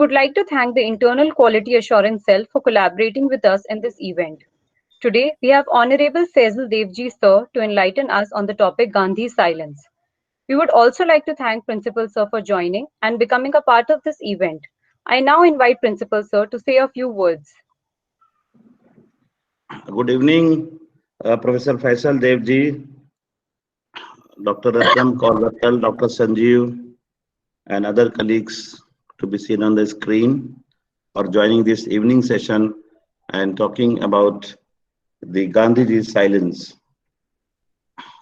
would like to thank the Internal Quality Assurance Cell for collaborating with us in this event. Today, we have Honorable Faisal Devji Sir to enlighten us on the topic Gandhi's silence. We would also like to thank Principal Sir for joining and becoming a part of this event. I now invite Principal Sir to say a few words. Good evening, Professor Faisal Devji, Dr. Ratnam Kaur, Dr. Sanjeev, and other colleagues to be seen on the screen for joining this evening session and talking about the Gandhiji's silence.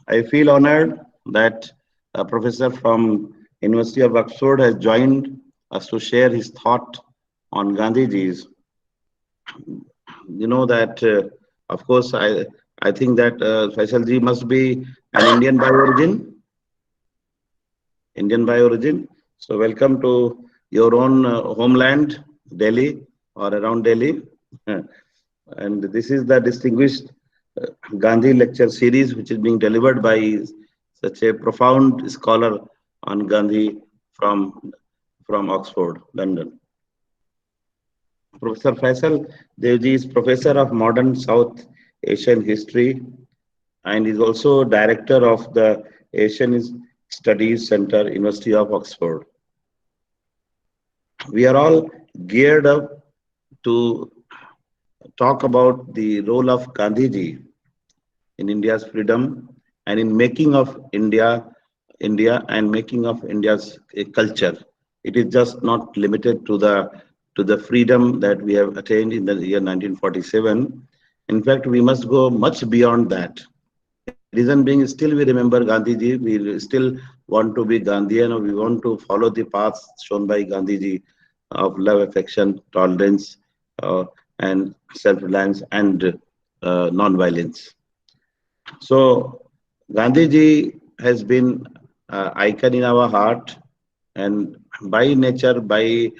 I feel honored that a professor from University of Oxford has joined us to share his thought on Gandhiji's. You know that, of course, I think that Faisalji must be an Indian by origin. Indian by origin. So welcome to your own homeland, Delhi or around Delhi. And this is the distinguished Gandhi lecture series which is being delivered by such a profound scholar on Gandhi from Oxford, London. Professor Faisal Devji is Professor of Modern South Asian History and is also Director of the Asian Studies Center, University of Oxford. We are all geared up to talk about the role of Gandhiji in India's freedom and in making of India and making of India's culture. It is just not limited to the freedom that we have attained in the year 1947. In fact, we must go much beyond that. Reason being, still we remember Gandhiji, we still want to be Gandhian, or we want to follow the paths shown by Gandhiji of love, affection, tolerance, and self-reliance and non-violence. So Gandhiji has been an icon in our heart, and by nature, by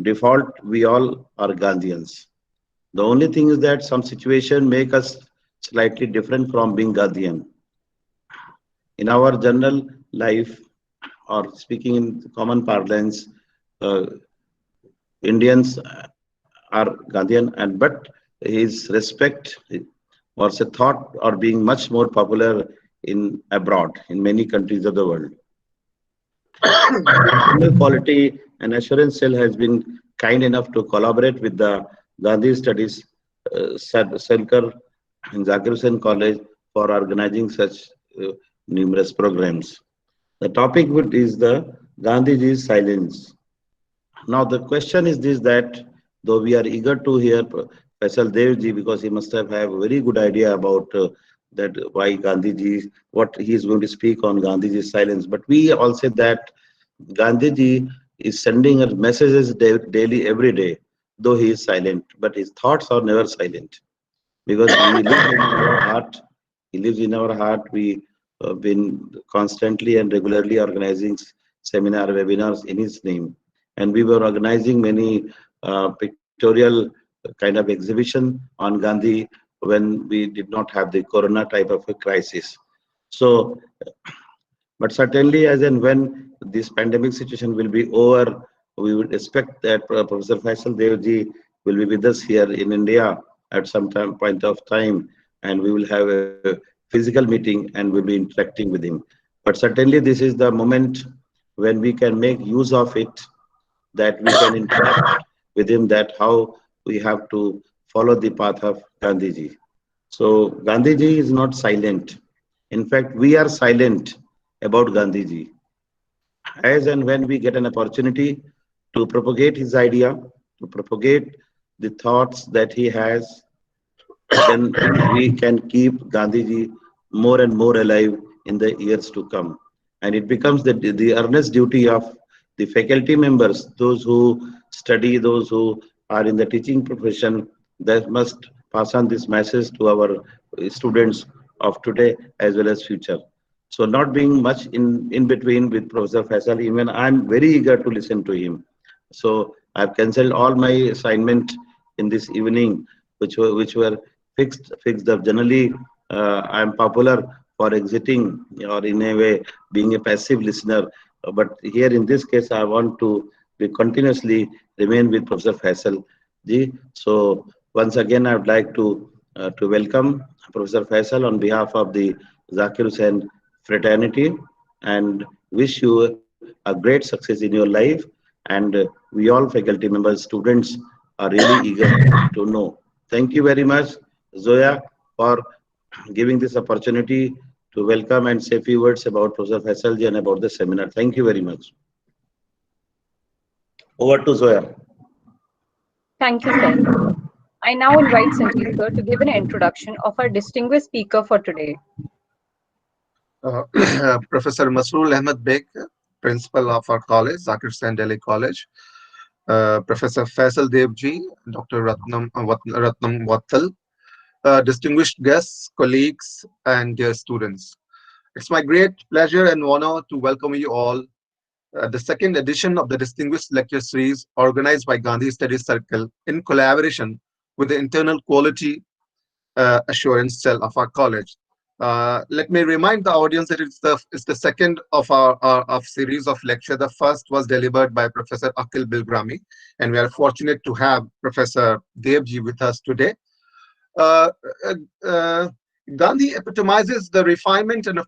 default, we all are Gandhians. The only thing is that some situation make us slightly different from being Gandhian. In our general life, or speaking in common parlance, Indians are Gandhian, but his respect was a thought or being much more popular in abroad, in many countries of the world. Internal Quality and Assurance Cell has been kind enough to collaborate with the Gandhi Studies Center in Zakir Hussain College for organizing such numerous programs. The topic is the Gandhiji's silence. Now the question is this, that though we are eager to hear Faisal Devji, because he must have a very good idea about that why Gandhiji, what he is going to speak on Gandhiji's silence. But we all say that Gandhiji is sending us messages daily, every day, though he is silent, but his thoughts are never silent, because he lives in our heart. He lives in our heart. We have been constantly and regularly organizing seminar, webinars in his name. And we were organizing many pictorial kind of exhibition on Gandhi when we did not have the corona type of a crisis. So, but certainly as and when this pandemic situation will be over, we would expect that Professor Faisal Devji will be with us here in India at some point of time, and we will have a physical meeting and we'll be interacting with him. But certainly this is the moment when we can make use of it, that we can interact with him, that how we have to follow the path of Gandhiji. So Gandhiji is not silent. In fact, we are silent about Gandhiji. As and when we get an opportunity to propagate his idea, to propagate the thoughts that he has, then we can keep Gandhiji more and more alive in the years to come. And it becomes the earnest duty of the faculty members, those who study, those who are in the teaching profession, that must pass on this message to our students of today as well as future. So not being much in between with Professor Faisal, even I'm very eager to listen to him. So I've cancelled all my assignment in this evening, which were fixed up. Generally, I'm popular for exiting or in a way being a passive listener. But here in this case, I want to we continuously remain with Professor Faisal ji. So once again, I would like to welcome Professor Faisal on behalf of the Zakir Hussain fraternity and wish you a great success in your life. And we all faculty members, students are really eager to know. Thank you very much, Zoya, for giving this opportunity to welcome and say a few words about Professor Faisal ji and about the seminar. Thank you very much. Over to Zoya. Thank you, sir. I now invite Sanjeev sir to give an introduction of our distinguished speaker for today. Professor Masroor Ahmed Beg, principal of our college, Zakir Hussain Delhi College, Professor Faisal Devji, Dr. Ratnam Wattal, distinguished guests, colleagues, and dear students. It's my great pleasure and honor to welcome you all at the second edition of the Distinguished Lecture Series organized by Gandhi Studies Circle in collaboration with the Internal Quality Assurance Cell of our college. Let me remind the audience that it's the second of our of series of lecture. The first was delivered by Professor Akil Bilgrami, and we are fortunate to have Professor Devji with us today. Uh, uh, uh, Gandhi epitomizes the refinement and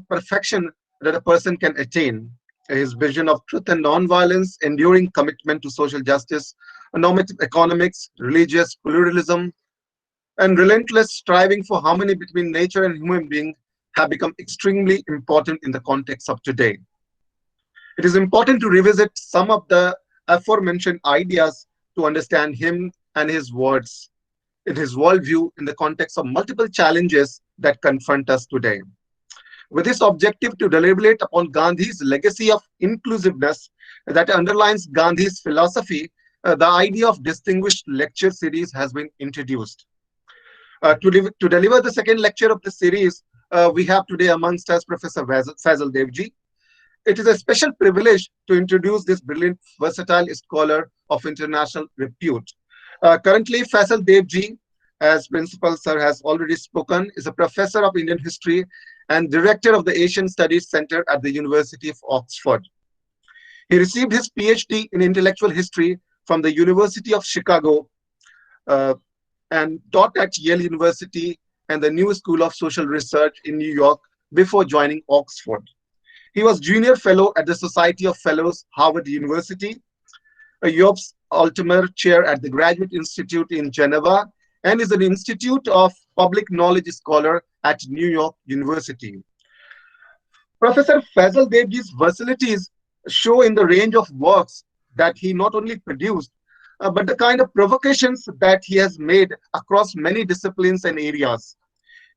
perfection that a person can attain. His vision of truth and non-violence, enduring commitment to social justice, normative economics, religious pluralism, and relentless striving for harmony between nature and human being have become extremely important in the context of today. It is important to revisit some of the aforementioned ideas to understand him and his words in his worldview in the context of multiple challenges that confront us today. With this objective to deliberate upon Gandhi's legacy of inclusiveness that underlines Gandhi's philosophy, the idea of distinguished lecture series has been introduced. To deliver the second lecture of the series, we have today amongst us Professor Faisal Devji. It is a special privilege to introduce this brilliant, versatile scholar of international repute. Currently, Faisal Devji, as Principal Sir has already spoken, is a professor of Indian history and director of the Asian Studies Center at the University of Oxford. He received his PhD in intellectual history from the University of Chicago uh, and taught at Yale University and the New School of Social Research in New York before joining Oxford. He was junior fellow at the Society of Fellows, Harvard University, a Jobs Altemer Chair at the Graduate Institute in Geneva, and is an Institute of Public Knowledge Scholar at New York University. Professor Faisal Devji's versatilities show in the range of works that he not only produced, but the kind of provocations that he has made across many disciplines and areas.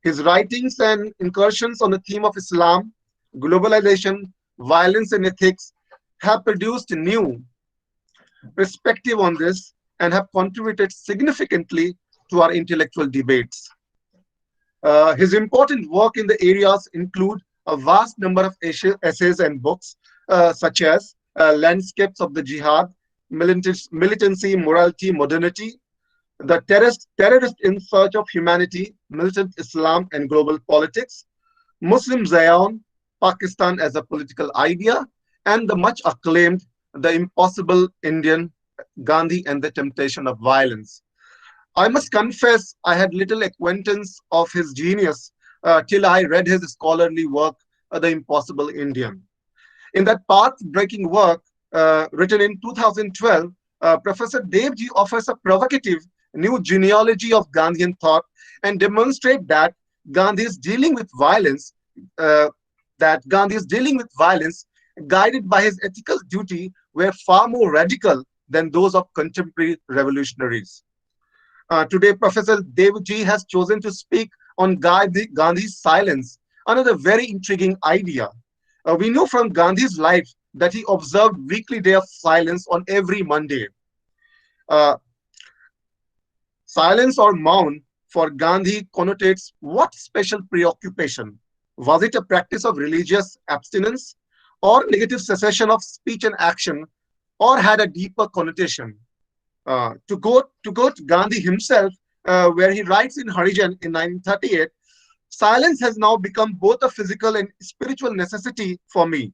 His writings and incursions on the theme of Islam, globalization, violence, and ethics have produced new perspective on this and have contributed significantly to our intellectual debates. His important work in the areas include a vast number of essays and books, such as Landscapes of the Jihad, Militancy, Morality, Modernity, The Terrorist in Search of Humanity, Militant Islam and Global Politics, Muslim Zion, Pakistan as a Political Idea, and the much acclaimed The Impossible Indian, Gandhi and the Temptation of Violence. I must confess I had little acquaintance of his genius till I read his scholarly work, The Impossible Indian. In that path-breaking work, written in 2012, Professor Devji offers a provocative new genealogy of Gandhian thought and demonstrate Gandhi's dealing with violence, uh, that Gandhi's dealing with violence, guided by his ethical duty, were far more radical than those of contemporary revolutionaries. Today, Professor Devji has chosen to speak on Gandhi's silence, another very intriguing idea. We know from Gandhi's life that he observed weekly day of silence on every Monday. Uh, Silence or mourn for Gandhi connotates what special preoccupation? Was it a practice of religious abstinence or negative cessation of speech and action, or had a deeper connotation? To quote Gandhi himself, where he writes in Harijan in 1938, silence has now become both a physical and spiritual necessity for me.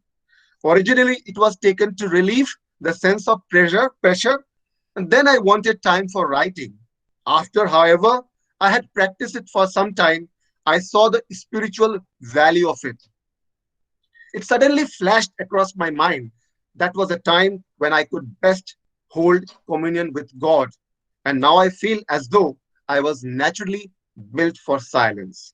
Originally, it was taken to relieve the sense of pressure, and then I wanted time for writing. After, however, I had practiced it for some time, I saw the spiritual value of it. It suddenly flashed across my mind. That was a time when I could best hold communion with God. And now I feel as though I was naturally built for silence.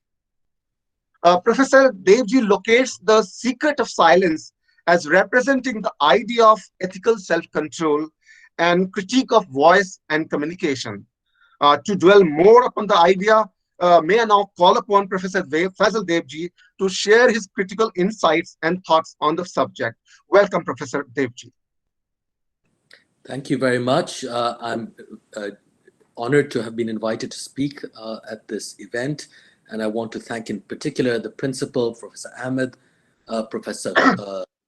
Professor Devji locates the secret of silence as representing the idea of ethical self control and critique of voice and communication. To dwell more upon the idea, may I now call upon Professor Faisal Devji to share his critical insights and thoughts on the subject. Welcome, Professor Devji. Thank you very much. I'm honored to have been invited to speak at this event, and I want to thank in particular the principal, Professor Ahmed, Professor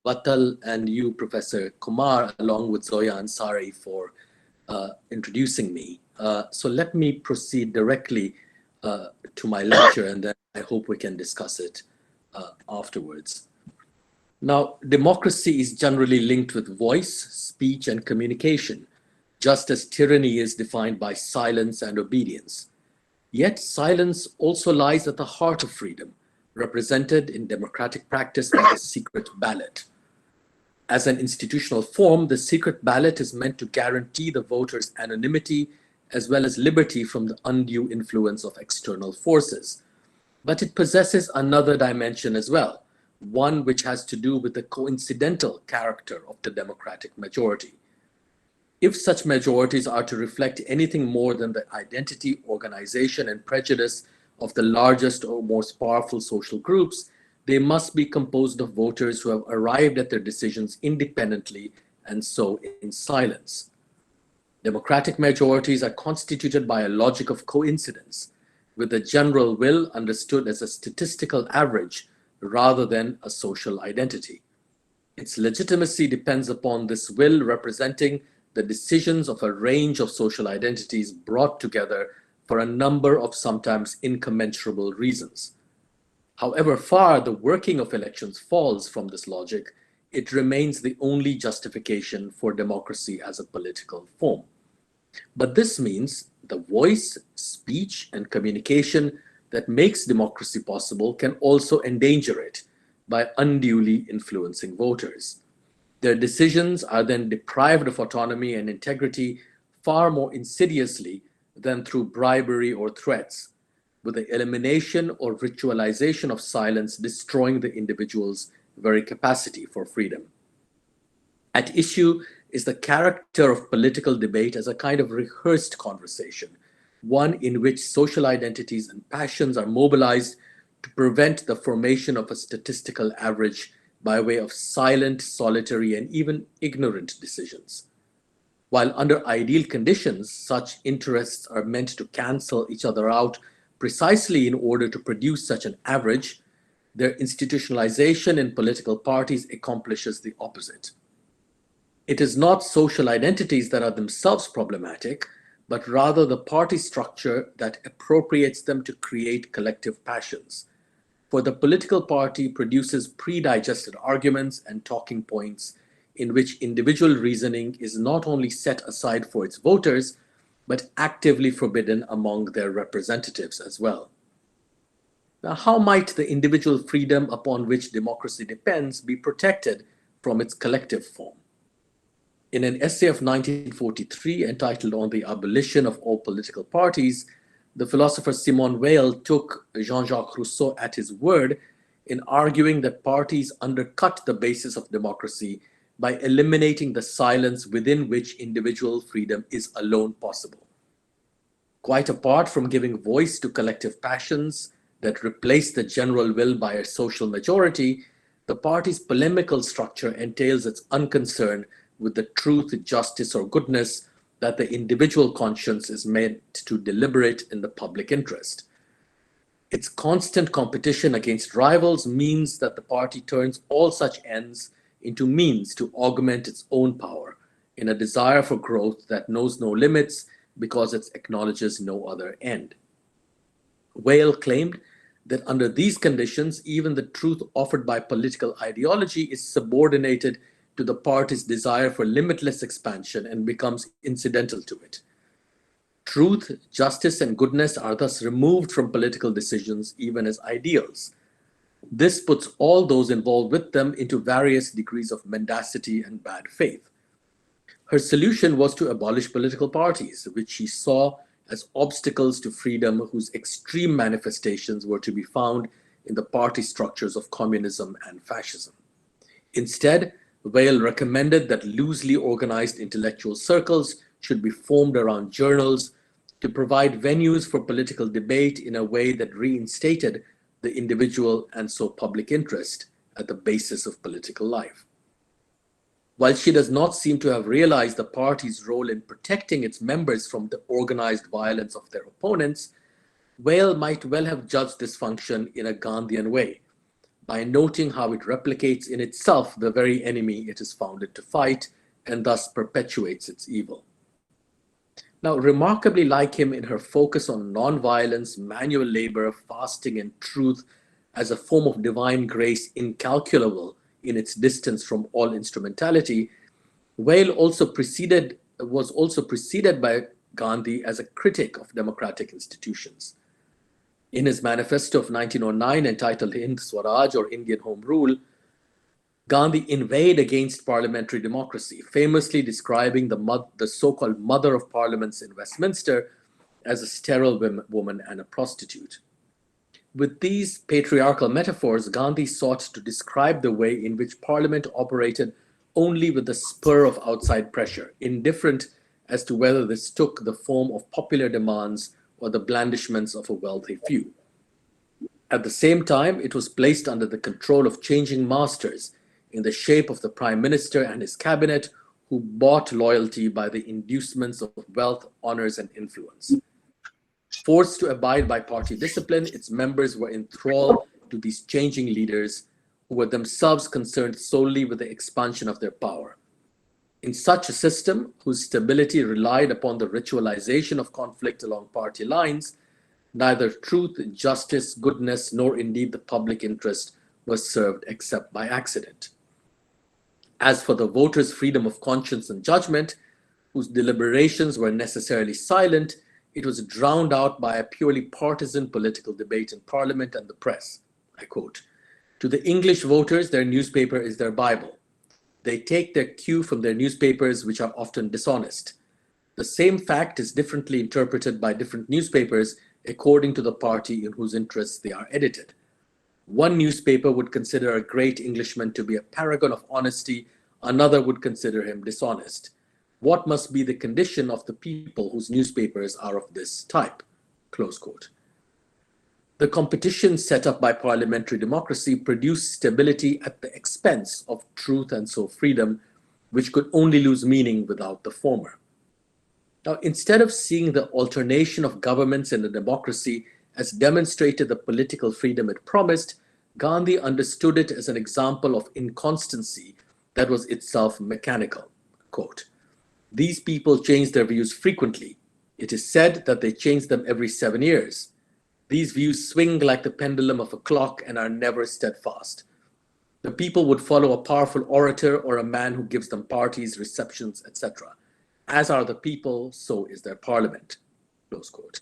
Vatal, and you, Professor Kumar, along with Zoya Ansari for introducing me. So let me proceed directly to my lecture, and then I hope we can discuss it afterwards. Now, democracy is generally linked with voice, speech, and communication, just as tyranny is defined by silence and obedience. Yet silence also lies at the heart of freedom, represented in democratic practice by the secret ballot. As an institutional form, the secret ballot is meant to guarantee the voter's anonymity as well as liberty from the undue influence of external forces. But it possesses another dimension as well, one which has to do with the coincidental character of the democratic majority. If such majorities are to reflect anything more than the identity, organization, and prejudice of the largest or most powerful social groups, they must be composed of voters who have arrived at their decisions independently and so in silence. Democratic majorities are constituted by a logic of coincidence, with the general will understood as a statistical average rather than a social identity. Its legitimacy depends upon this will representing the decisions of a range of social identities brought together for a number of sometimes incommensurable reasons. However far the working of elections falls from this logic, it remains the only justification for democracy as a political form. But this means the voice, speech, and communication that makes democracy possible can also endanger it by unduly influencing voters. Their decisions are then deprived of autonomy and integrity far more insidiously than through bribery or threats, with the elimination or ritualization of silence destroying the individual's very capacity for freedom. At issue is the character of political debate as a kind of rehearsed conversation, one in which social identities and passions are mobilized to prevent the formation of a statistical average by way of silent, solitary, and even ignorant decisions. While under ideal conditions, such interests are meant to cancel each other out precisely in order to produce such an average, their institutionalization in political parties accomplishes the opposite. It is not social identities that are themselves problematic, but rather the party structure that appropriates them to create collective passions. For the political party produces pre-digested arguments and talking points in which individual reasoning is not only set aside for its voters, but actively forbidden among their representatives as well. Now, how might the individual freedom upon which democracy depends be protected from its collective form? In an essay of 1943 entitled On the Abolition of All Political Parties, the philosopher Simone Weil took Jean-Jacques Rousseau at his word in arguing that parties undercut the basis of democracy by eliminating the silence within which individual freedom is alone possible. Quite apart from giving voice to collective passions that replace the general will by a social majority, the party's polemical structure entails its unconcern with the truth, justice, or goodness that the individual conscience is meant to deliberate in the public interest. Its constant competition against rivals means that the party turns all such ends into means to augment its own power in a desire for growth that knows no limits because it acknowledges no other end. Weil claimed that under these conditions, even the truth offered by political ideology is subordinated to to the party's desire for limitless expansion and becomes incidental to it. Truth, justice, and goodness are thus removed from political decisions, even as ideals. This puts all those involved with them into various degrees of mendacity and bad faith. Her solution was to abolish political parties, which she saw as obstacles to freedom whose extreme manifestations were to be found in the party structures of communism and fascism. Instead, Weil recommended that loosely organized intellectual circles should be formed around journals to provide venues for political debate in a way that reinstated the individual and so public interest at the basis of political life. While she does not seem to have realized the party's role in protecting its members from the organized violence of their opponents, Weil might well have judged this function in a Gandhian way, by noting how it replicates in itself the very enemy it is founded to fight and thus perpetuates its evil. Now, remarkably like him in her focus on non-violence, manual labor, fasting, and truth as a form of divine grace incalculable in its distance from all instrumentality, Weil was also preceded by Gandhi as a critic of democratic institutions. In his manifesto of 1909 entitled Hind Swaraj or Indian Home Rule, Gandhi inveighed against parliamentary democracy, famously describing the so-called mother of parliaments in Westminster as a sterile woman and a prostitute. With these patriarchal metaphors, Gandhi sought to describe the way in which parliament operated only with the spur of outside pressure, indifferent as to whether this took the form of popular demands or the blandishments of a wealthy few. At the same time, it was placed under the control of changing masters in the shape of the prime minister and his cabinet, who bought loyalty by the inducements of wealth, honors, and influence. Forced to abide by party discipline, its members were enthralled to these changing leaders who were themselves concerned solely with the expansion of their power. In such a system, whose stability relied upon the ritualization of conflict along party lines, neither truth, justice, goodness, nor indeed the public interest was served except by accident. As for the voters' freedom of conscience and judgment, whose deliberations were necessarily silent, it was drowned out by a purely partisan political debate in Parliament and the press. I quote, "To the English voters, their newspaper is their Bible. They take their cue from their newspapers, which are often dishonest. The same fact is differently interpreted by different newspapers according to the party in whose interests they are edited. One newspaper would consider a great Englishman to be a paragon of honesty, another would consider him dishonest. What must be the condition of the people whose newspapers are of this type?" Close quote. The competition set up by parliamentary democracy produced stability at the expense of truth and so freedom, which could only lose meaning without the former. Now, instead of seeing the alternation of governments in a democracy as demonstrated the political freedom it promised, Gandhi understood it as an example of inconstancy that was itself mechanical. Quote, "These people change their views frequently. It is said that they change them every 7 years. These views swing like the pendulum of a clock and are never steadfast. The people would follow a powerful orator or a man who gives them parties, receptions, etc. As are the people, so is their parliament." Close quote.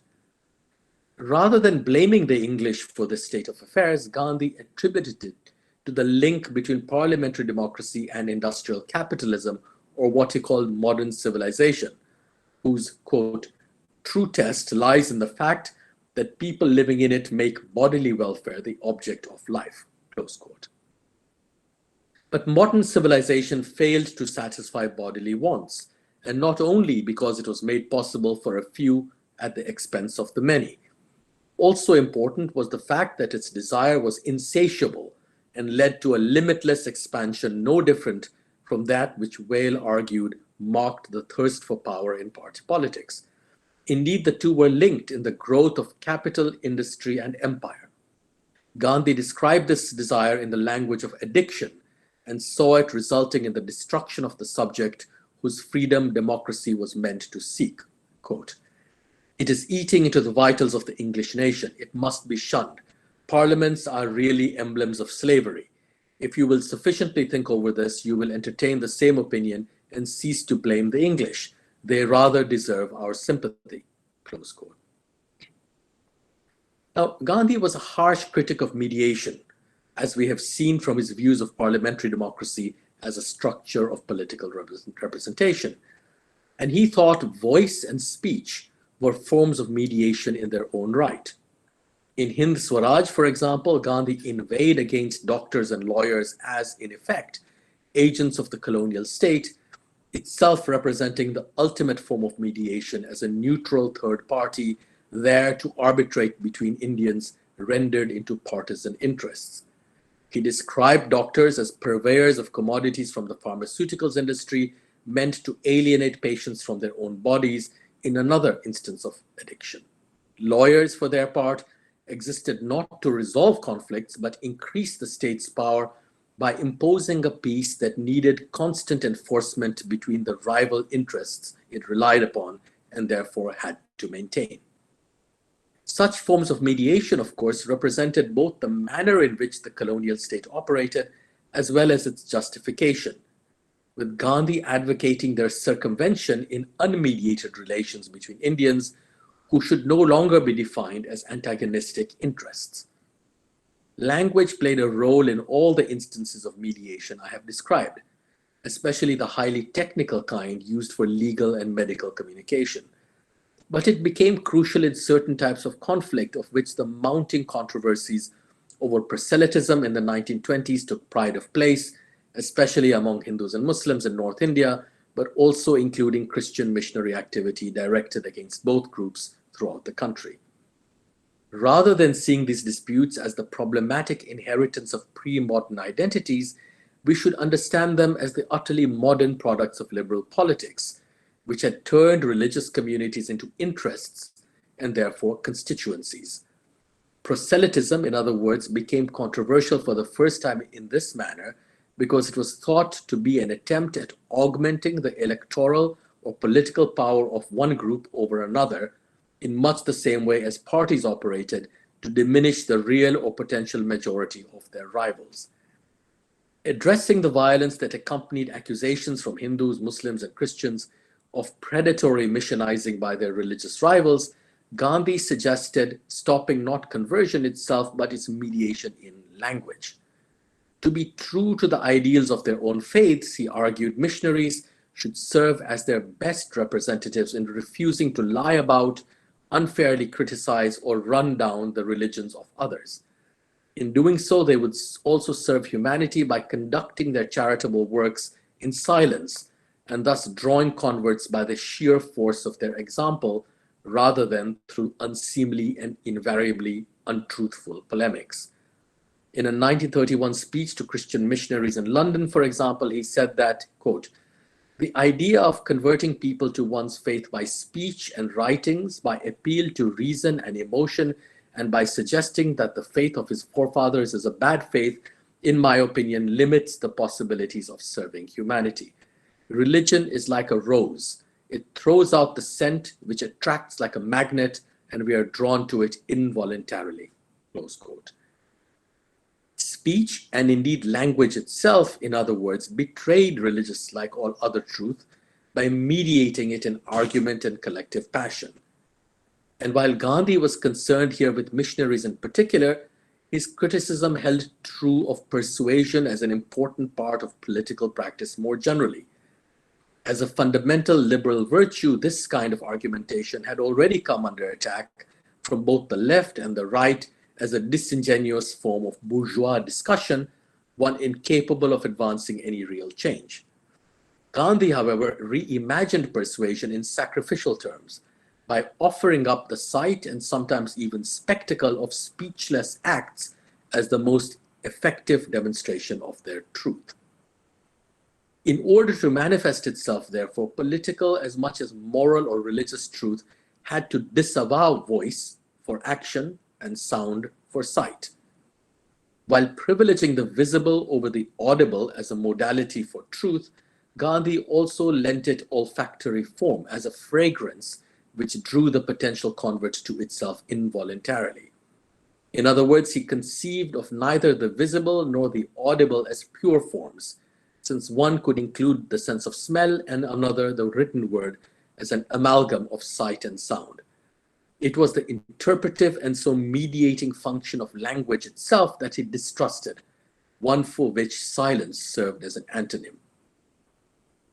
Rather than blaming the English for this state of affairs, Gandhi attributed it to the link between parliamentary democracy and industrial capitalism, or what he called modern civilization, whose, quote, "true test lies in the fact that people living in it make bodily welfare the object of life," close quote. But modern civilization failed to satisfy bodily wants, and not only because it was made possible for a few at the expense of the many. Also important was the fact that its desire was insatiable and led to a limitless expansion no different from that which Weil argued marked the thirst for power in party politics. Indeed, the two were linked in the growth of capital, industry, and empire. Gandhi described this desire in the language of addiction and saw it resulting in the destruction of the subject whose freedom democracy was meant to seek. Quote, "It is eating into the vitals of the English nation. It must be shunned. Parliaments are really emblems of slavery. If you will sufficiently think over this, you will entertain the same opinion and cease to blame the English. They rather deserve our sympathy. Close quote. Now, Gandhi was a harsh critic of mediation, as we have seen from his views of parliamentary democracy as a structure of political representation. And he thought voice and speech were forms of mediation in their own right. In Hind Swaraj, for example, Gandhi inveighed against doctors and lawyers as, in effect, agents of the colonial state, itself representing the ultimate form of mediation as a neutral third party there to arbitrate between Indians rendered into partisan interests. He described doctors as purveyors of commodities from the pharmaceuticals industry meant to alienate patients from their own bodies in another instance of addiction. Lawyers, for their part, existed not to resolve conflicts but increase the state's power by imposing a peace that needed constant enforcement between the rival interests it relied upon and therefore had to maintain. Such forms of mediation, of course, represented both the manner in which the colonial state operated as well as its justification, with Gandhi advocating their circumvention in unmediated relations between Indians who should no longer be defined as antagonistic interests. Language played a role in all the instances of mediation I have described, especially the highly technical kind used for legal and medical communication. But it became crucial in certain types of conflict, of which the mounting controversies over proselytism in the 1920s took pride of place, especially among Hindus and Muslims in North India, but also including Christian missionary activity directed against both groups throughout the country. Rather than seeing these disputes as the problematic inheritance of pre-modern identities, we should understand them as the utterly modern products of liberal politics, which had turned religious communities into interests and therefore constituencies. Proselytism, in other words, became controversial for the first time in this manner because it was thought to be an attempt at augmenting the electoral or political power of one group over another in much the same way as parties operated to diminish the real or potential majority of their rivals. Addressing the violence that accompanied accusations from Hindus, Muslims, and Christians of predatory missionizing by their religious rivals, Gandhi suggested stopping not conversion itself, but its mediation in language. To be true to the ideals of their own faiths, he argued missionaries should serve as their best representatives in refusing to lie about, unfairly criticize, or run down the religions of others. In doing so, they would also serve humanity by conducting their charitable works in silence, and thus drawing converts by the sheer force of their example, rather than through unseemly and invariably untruthful polemics. In a 1931 speech to Christian missionaries in London, for example, he said that, quote, "The idea of converting people to one's faith by speech and writings, by appeal to reason and emotion, and by suggesting that the faith of his forefathers is a bad faith, in my opinion, limits the possibilities of serving humanity. Religion is like a rose. It throws out the scent which attracts like a magnet, and we are drawn to it involuntarily." Close quote. Speech, and indeed language itself, in other words, betrayed religious like all other truth by mediating it in argument and collective passion. And while Gandhi was concerned here with missionaries in particular, his criticism held true of persuasion as an important part of political practice more generally. As a fundamental liberal virtue, this kind of argumentation had already come under attack from both the left and the right as a disingenuous form of bourgeois discussion, one incapable of advancing any real change. Gandhi, however, reimagined persuasion in sacrificial terms by offering up the sight and sometimes even spectacle of speechless acts as the most effective demonstration of their truth. In order to manifest itself, therefore, political as much as moral or religious truth had to disavow voice for action and sound for sight. While privileging the visible over the audible as a modality for truth, Gandhi also lent it olfactory form as a fragrance which drew the potential convert to itself involuntarily. In other words, he conceived of neither the visible nor the audible as pure forms, since one could include the sense of smell and another the written word as an amalgam of sight and sound. It was the interpretive and so mediating function of language itself that he distrusted, one for which silence served as an antonym.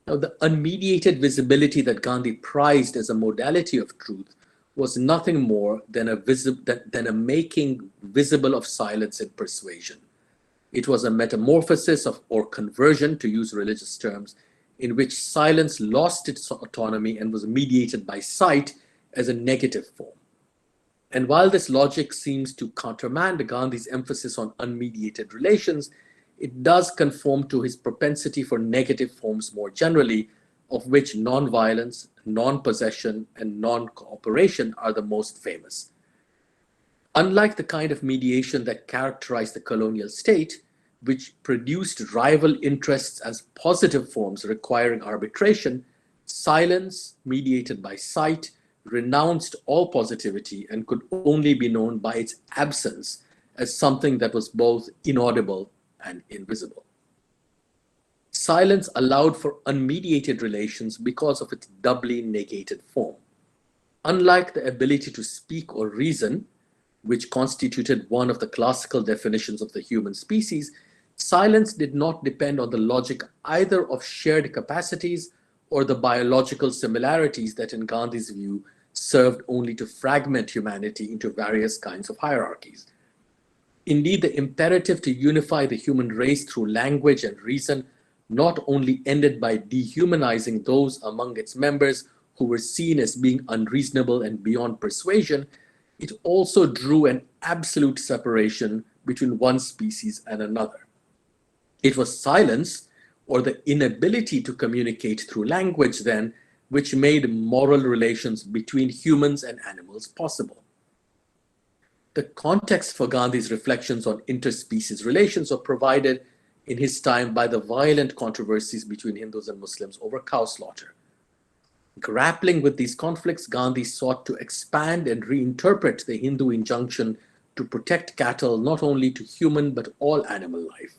Now, the unmediated visibility that Gandhi prized as a modality of truth was nothing more than a making visible of silence in persuasion. It was a metamorphosis of, or conversion, to use religious terms, in which silence lost its autonomy and was mediated by sight as a negative form. And while this logic seems to countermand Gandhi's emphasis on unmediated relations, it does conform to his propensity for negative forms more generally, of which non-violence, non-possession, and non-cooperation are the most famous. Unlike the kind of mediation that characterized the colonial state, which produced rival interests as positive forms requiring arbitration, silence, mediated by sight, renounced all positivity and could only be known by its absence as something that was both inaudible and invisible. Silence allowed for unmediated relations because of its doubly negated form. Unlike the ability to speak or reason, which constituted one of the classical definitions of the human species, silence did not depend on the logic either of shared capacities or the biological similarities that, in Gandhi's view, served only to fragment humanity into various kinds of hierarchies. Indeed, the imperative to unify the human race through language and reason not only ended by dehumanizing those among its members who were seen as being unreasonable and beyond persuasion, it also drew an absolute separation between one species and another. It was silence, or the inability to communicate through language then, which made moral relations between humans and animals possible. The context for Gandhi's reflections on interspecies relations are provided in his time by the violent controversies between Hindus and Muslims over cow slaughter. Grappling with these conflicts, Gandhi sought to expand and reinterpret the Hindu injunction to protect cattle not only to human but all animal life.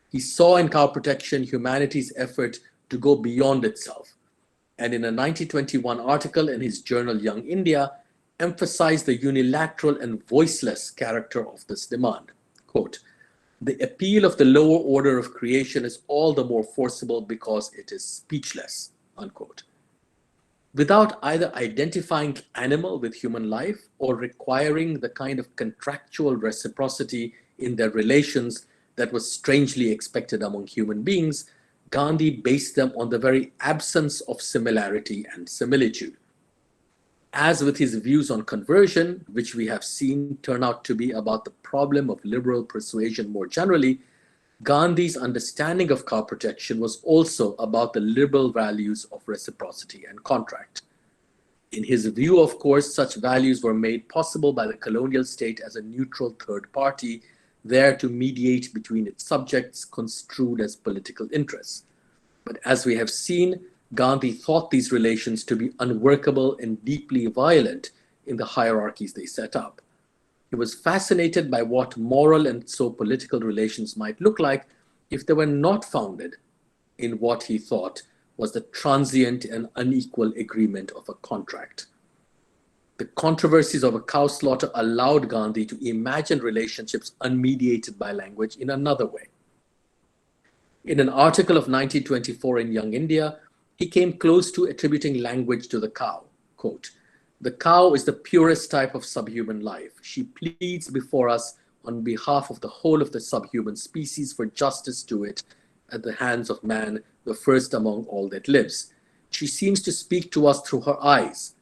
He saw in cow protection humanity's effort to go beyond itself, and in a 1921 article in his journal Young India, emphasized the unilateral and voiceless character of this demand. Quote, "The appeal of the lower order of creation is all the more forcible because it is speechless," unquote. Without either identifying animal with human life or requiring the kind of contractual reciprocity in their relations that was strangely expected among human beings, Gandhi based them on the very absence of similarity and similitude. As with his views on conversion, which we have seen turn out to be about the problem of liberal persuasion more generally, Gandhi's understanding of cow protection was also about the liberal values of reciprocity and contract. In his view, of course, such values were made possible by the colonial state as a neutral third party, there to mediate between its subjects construed as political interests. But as we have seen, Gandhi thought these relations to be unworkable and deeply violent in the hierarchies they set up. He was fascinated by what moral and so political relations might look like if they were not founded in what he thought was the transient and unequal agreement of a contract. The controversies of a cow slaughter allowed Gandhi to imagine relationships unmediated by language in another way. In an article of 1924 in Young India, he came close to attributing language to the cow. Quote, "The cow is the purest type of subhuman life. She pleads before us on behalf of the whole of the subhuman species for justice to it at the hands of man, the first among all that lives. She seems to speak to us through her eyes.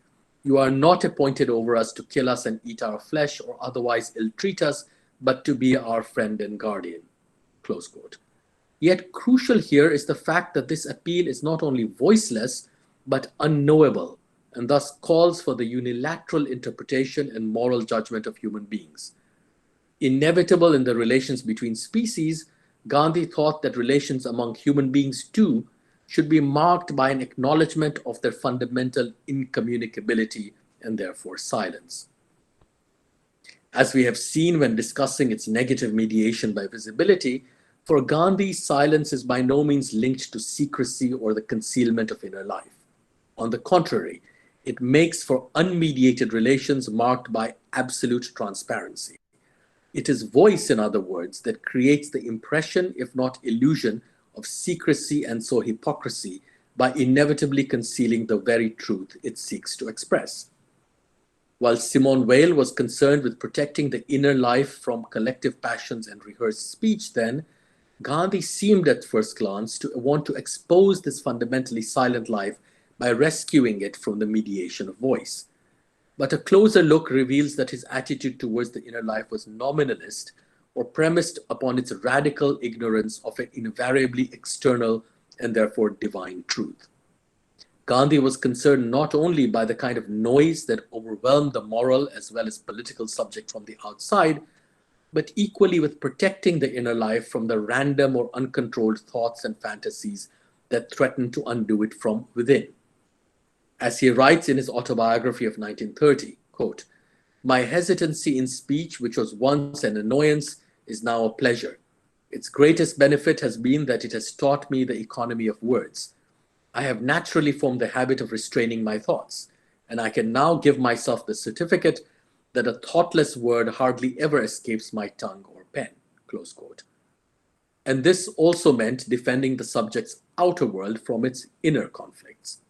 You are not appointed over us to kill us and eat our flesh or otherwise ill-treat us, but to be our friend and guardian." Close quote. Yet crucial here is the fact that this appeal is not only voiceless, but unknowable, and thus calls for the unilateral interpretation and moral judgment of human beings. Inevitable in the relations between species, Gandhi thought that relations among human beings too should be marked by an acknowledgement of their fundamental incommunicability and therefore silence. As we have seen when discussing its negative mediation by visibility, for Gandhi, silence is by no means linked to secrecy or the concealment of inner life. On the contrary, it makes for unmediated relations marked by absolute transparency. It is voice, in other words, that creates the impression, if not illusion, of secrecy and so hypocrisy by inevitably concealing the very truth it seeks to express. While Simone Weil was concerned with protecting the inner life from collective passions and rehearsed speech, then, Gandhi seemed at first glance to want to expose this fundamentally silent life by rescuing it from the mediation of voice. But a closer look reveals that his attitude towards the inner life was nominalist or premised upon its radical ignorance of an invariably external and therefore divine truth. Gandhi was concerned not only by the kind of noise that overwhelmed the moral as well as political subject from the outside, but equally with protecting the inner life from the random or uncontrolled thoughts and fantasies that threaten to undo it from within. As he writes in his autobiography of 1930, quote, "My hesitancy in speech, which was once an annoyance, is now a pleasure. Its greatest benefit has been that it has taught me the economy of words. I have naturally formed the habit of restraining my thoughts, and I can now give myself the certificate that a thoughtless word hardly ever escapes my tongue or pen," close quote. And this also meant defending the subject's outer world from its inner conflicts.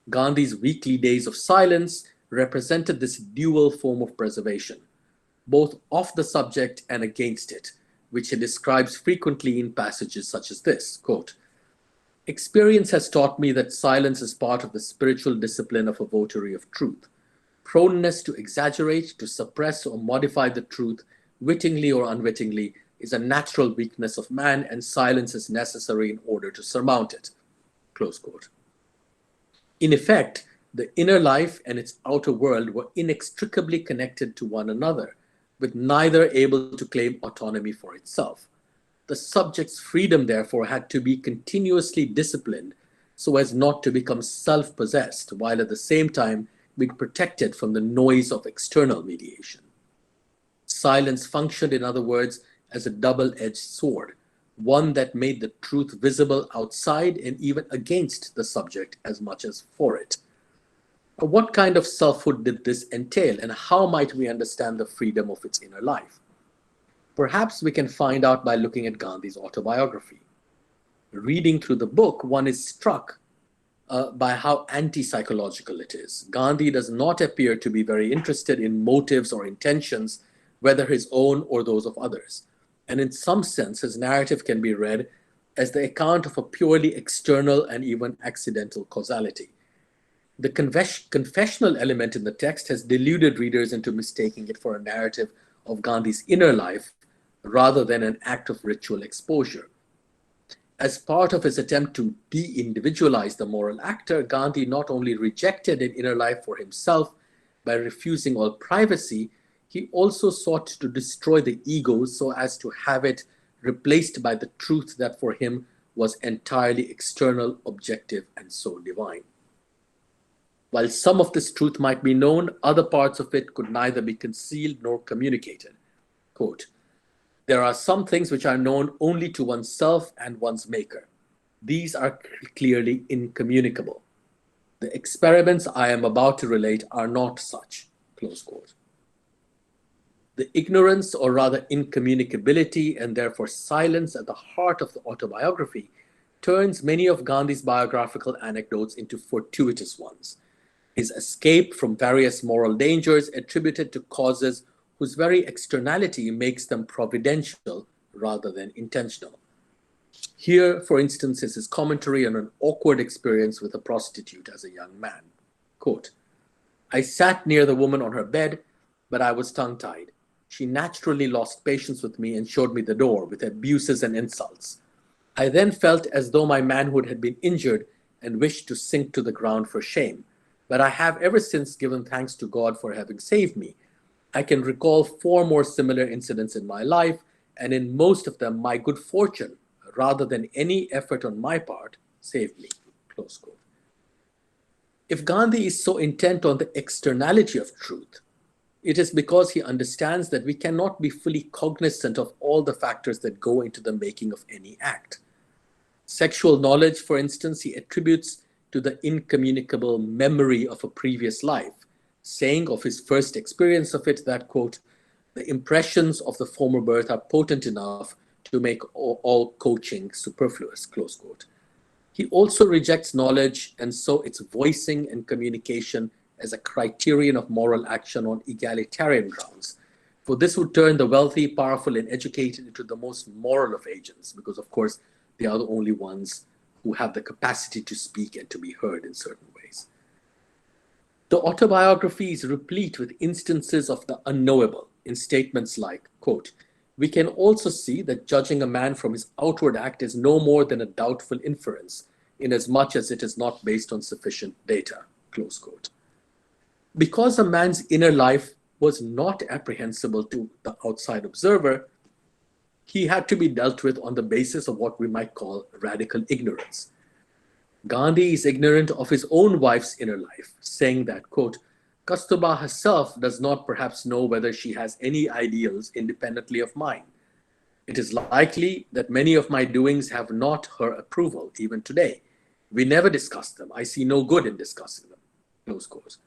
Gandhi's weekly days of silence represented this dual form of preservation, both of the subject and against it, which he describes frequently in passages such as this, quote, "Experience has taught me that silence is part of the spiritual discipline of a votary of truth. Proneness to exaggerate, to suppress or modify the truth, wittingly or unwittingly, is a natural weakness of man, and silence is necessary in order to surmount it," close quote. In effect, the inner life and its outer world were inextricably connected to one another, with neither able to claim autonomy for itself. The subject's freedom, therefore, had to be continuously disciplined so as not to become self-possessed, while at the same time being protected from the noise of external mediation. Silence functioned, in other words, as a double-edged sword, one that made the truth visible outside and even against the subject as much as for it. What kind of selfhood did this entail, and how might we understand the freedom of its inner life? Perhaps we can find out by looking at Gandhi's autobiography. Reading through the book, one is struck by how anti-psychological it is. Gandhi does not appear to be very interested in motives or intentions, whether his own or those of others. And in some sense, his narrative can be read as the account of a purely external and even accidental causality. The confessional element in the text has deluded readers into mistaking it for a narrative of Gandhi's inner life rather than an act of ritual exposure. As part of his attempt to de-individualize the moral actor, Gandhi not only rejected an inner life for himself by refusing all privacy, he also sought to destroy the ego so as to have it replaced by the truth that for him was entirely external, objective, and so divine. While some of this truth might be known, other parts of it could neither be concealed nor communicated. Quote, "There are some things which are known only to oneself and one's maker. These are clearly incommunicable. The experiments I am about to relate are not such," close quote. The ignorance, or rather incommunicability, and therefore silence at the heart of the autobiography turns many of Gandhi's biographical anecdotes into fortuitous ones. His escape from various moral dangers attributed to causes whose very externality makes them providential rather than intentional. Here, for instance, is his commentary on an awkward experience with a prostitute as a young man. Quote, "I sat near the woman on her bed, but I was tongue-tied. She naturally lost patience with me and showed me the door with abuses and insults. I then felt as though my manhood had been injured and wished to sink to the ground for shame. But I have ever since given thanks to God for having saved me. I can recall 4 more similar incidents in my life, and in most of them, my good fortune, rather than any effort on my part, saved me." Close quote. If Gandhi is so intent on the externality of truth, It is because he understands that we cannot be fully cognizant of all the factors that go into the making of any act. Sexual knowledge, for instance, he attributes to the incommunicable memory of a previous life, saying of his first experience of it that, quote, the impressions of the former birth are potent enough to make all coaching superfluous, close quote. He also rejects knowledge and so its voicing and communication as a criterion of moral action on egalitarian grounds. For this would turn the wealthy, powerful, and educated into the most moral of agents, because of course they are the only ones who have the capacity to speak and to be heard in certain ways. The autobiography is replete with instances of the unknowable in statements like, quote, we can also see that judging a man from his outward act is no more than a doubtful inference, inasmuch as it is not based on sufficient data, close quote. Because a man's inner life was not apprehensible to the outside observer, he had to be dealt with on the basis of what we might call radical ignorance. Gandhi is ignorant of his own wife's inner life, saying that, quote, Kasturba herself does not perhaps know whether she has any ideals independently of mine. It is likely that many of my doings have not her approval, even today. We never discuss them. I see no good in discussing them, close quote.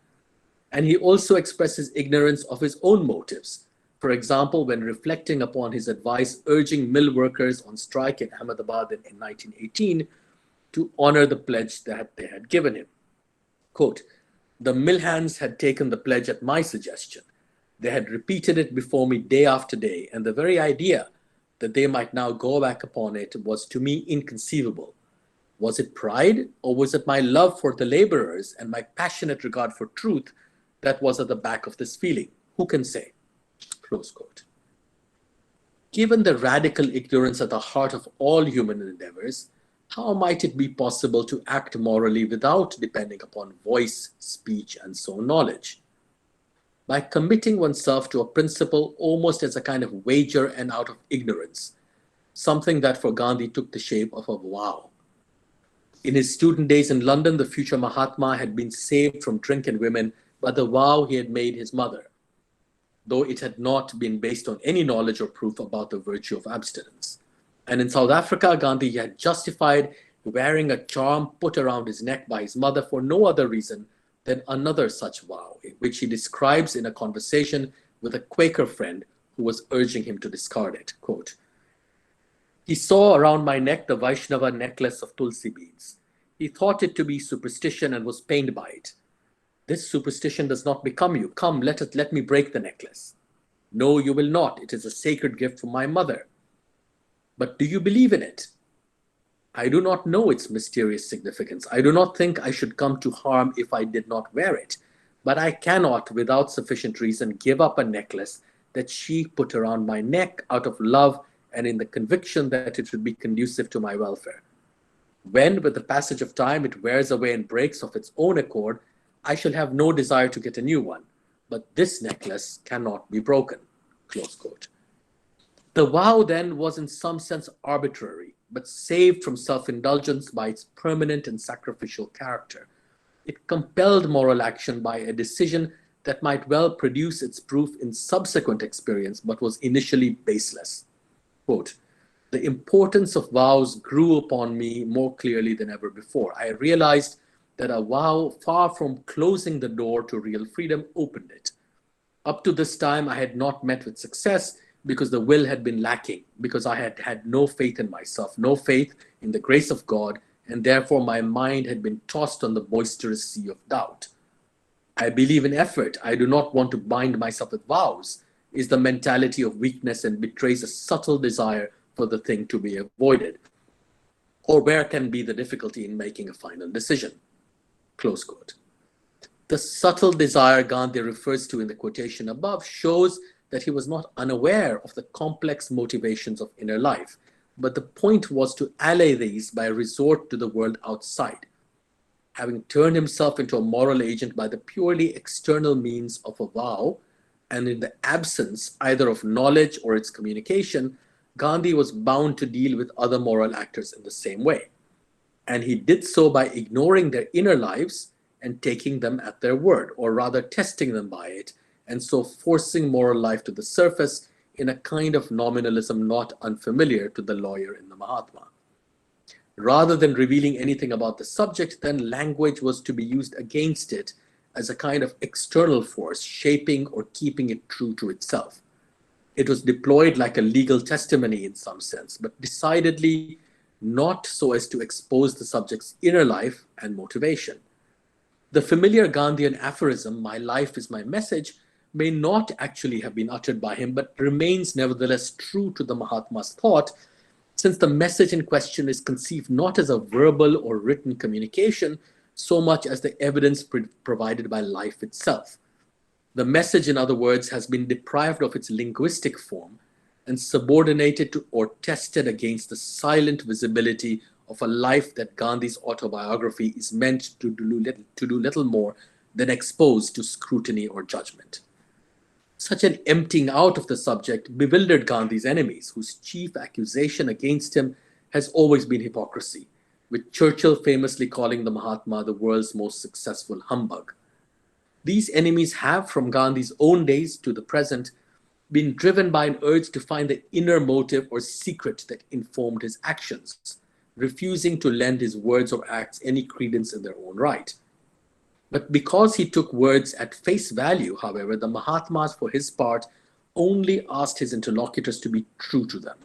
And he also expresses ignorance of his own motives. For example, when reflecting upon his advice urging mill workers on strike in Ahmedabad in 1918 to honor the pledge that they had given him. Quote, the mill hands had taken the pledge at my suggestion. They had repeated it before me day after day, and the very idea that they might now go back upon it was to me inconceivable. Was it pride, or was it my love for the laborers and my passionate regard for truth that was at the back of this feeling? Who can say? Close quote. Given the radical ignorance at the heart of all human endeavors, how might it be possible to act morally without depending upon voice, speech, and so knowledge? By committing oneself to a principle almost as a kind of wager and out of ignorance, something that for Gandhi took the shape of a vow. In his student days in London, the future Mahatma had been saved from drink and women by the vow he had made his mother, though it had not been based on any knowledge or proof about the virtue of abstinence. And in South Africa, Gandhi had justified wearing a charm put around his neck by his mother for no other reason than another such vow, which he describes in a conversation with a Quaker friend who was urging him to discard it. Quote, he saw around my neck the Vaishnava necklace of Tulsi beads. He thought it to be superstition and was pained by it. This superstition does not become you. Come, let me break the necklace. No, you will not. It is a sacred gift from my mother. But do you believe in it? I do not know its mysterious significance. I do not think I should come to harm if I did not wear it. But I cannot, without sufficient reason, give up a necklace that she put around my neck out of love and in the conviction that it would be conducive to my welfare. When, with the passage of time, it wears away and breaks of its own accord, I shall have no desire to get a new one. But this necklace cannot be broken. Close quote. The vow then was in some sense arbitrary, but saved from self-indulgence by its permanent and sacrificial character. It compelled moral action by a decision that might well produce its proof in subsequent experience, but was initially baseless. Quote, the importance of vows grew upon me more clearly than ever before. I realized that a vow, far from closing the door to real freedom, opened it. Up to this time, I had not met with success because the will had been lacking, because I had had no faith in myself, no faith in the grace of God, and therefore my mind had been tossed on the boisterous sea of doubt. I believe in effort. I do not want to bind myself with vows, is the mentality of weakness and betrays a subtle desire for the thing to be avoided. Or where can be the difficulty in making a final decision? Close quote. The subtle desire Gandhi refers to in the quotation above shows that he was not unaware of the complex motivations of inner life, but the point was to allay these by a resort to the world outside. Having turned himself into a moral agent by the purely external means of a vow, and in the absence either of knowledge or its communication, Gandhi was bound to deal with other moral actors in the same way. And he did so by ignoring their inner lives and taking them at their word, or rather testing them by it, and so forcing moral life to the surface in a kind of nominalism not unfamiliar to the lawyer in the Mahatma. Rather than revealing anything about the subject, then language was to be used against it as a kind of external force, shaping or keeping it true to itself. It was deployed like a legal testimony in some sense, but decidedly not so as to expose the subject's inner life and motivation. The familiar Gandhian aphorism, "My life is my message," may not actually have been uttered by him, but remains nevertheless true to the Mahatma's thought, since the message in question is conceived not as a verbal or written communication, so much as the evidence provided by life itself. The message, in other words, has been deprived of its linguistic form and subordinated to or tested against the silent visibility of a life that Gandhi's autobiography is meant to do little more than expose to scrutiny or judgment. Such an emptying out of the subject bewildered Gandhi's enemies, whose chief accusation against him has always been hypocrisy, with Churchill famously calling the Mahatma the world's most successful humbug. These enemies have, from Gandhi's own days to the present, been driven by an urge to find the inner motive or secret that informed his actions, refusing to lend his words or acts any credence in their own right. But because he took words at face value, however, the Mahatmas, for his part, only asked his interlocutors to be true to them.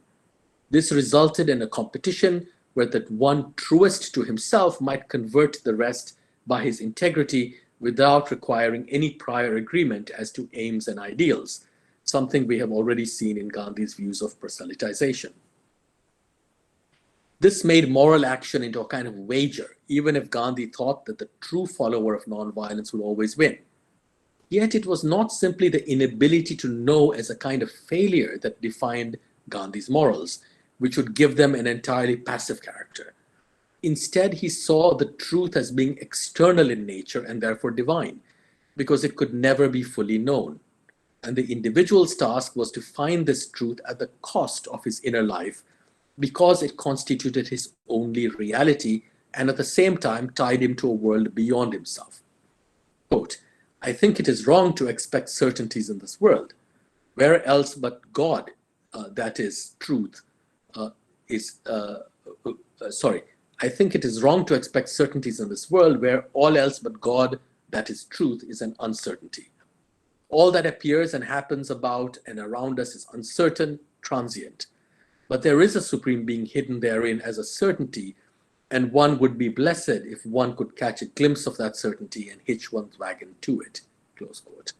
This resulted in a competition where that one truest to himself might convert the rest by his integrity without requiring any prior agreement as to aims and ideals, something we have already seen in Gandhi's views of proselytization. This made moral action into a kind of wager, even if Gandhi thought that the true follower of nonviolence would always win. Yet it was not simply the inability to know as a kind of failure that defined Gandhi's morals, which would give them an entirely passive character. Instead, he saw the truth as being external in nature and therefore divine, because it could never be fully known. And the individual's task was to find this truth at the cost of his inner life, because it constituted his only reality and at the same time tied him to a world beyond himself. Quote, "I think it is wrong to expect certainties in this world. Where else but God, that is truth, I think it is wrong to expect certainties in this world where all else but God, that is truth, is an uncertainty. All that appears and happens about and around us is uncertain, transient. But there is a supreme being hidden therein as a certainty, and one would be blessed if one could catch a glimpse of that certainty and hitch one's wagon to it." Close quote.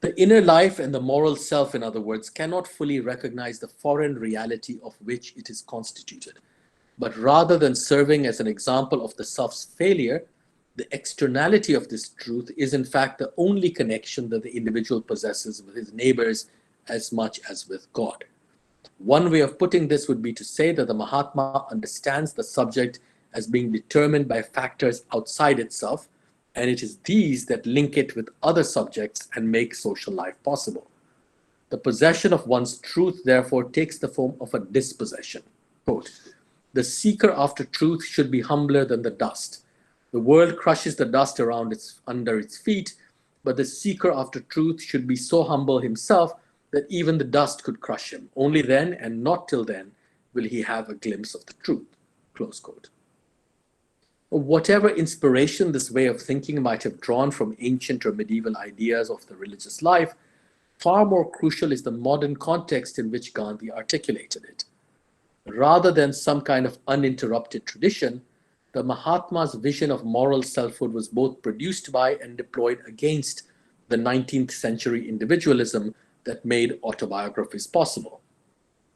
The inner life and the moral self, in other words, cannot fully recognize the foreign reality of which it is constituted. But rather than serving as an example of the self's failure, the externality of this truth is in fact the only connection that the individual possesses with his neighbors as much as with God. One way of putting this would be to say that the Mahatma understands the subject as being determined by factors outside itself, and it is these that link it with other subjects and make social life possible. The possession of one's truth, therefore, takes the form of a dispossession. Quote, "The seeker after truth should be humbler than the dust. The world crushes the dust under its feet, but the seeker after truth should be so humble himself that even the dust could crush him. Only then, and not till then, will he have a glimpse of the truth." Close quote. Whatever inspiration this way of thinking might have drawn from ancient or medieval ideas of the religious life, far more crucial is the modern context in which Gandhi articulated it. Rather than some kind of uninterrupted tradition, the Mahatma's vision of moral selfhood was both produced by and deployed against the 19th century individualism that made autobiographies possible.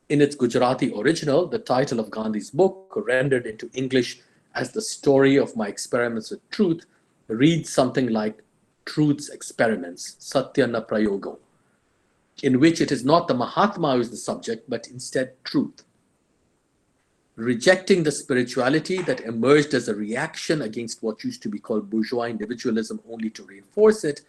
In its Gujarati original, the title of Gandhi's book, rendered into English as "The Story of My Experiments with Truth," reads something like "Truth's Experiments, Satyana Prayogo," in which it is not the Mahatma who is the subject, but instead truth. Rejecting the spirituality that emerged as a reaction against what used to be called bourgeois individualism only to reinforce it,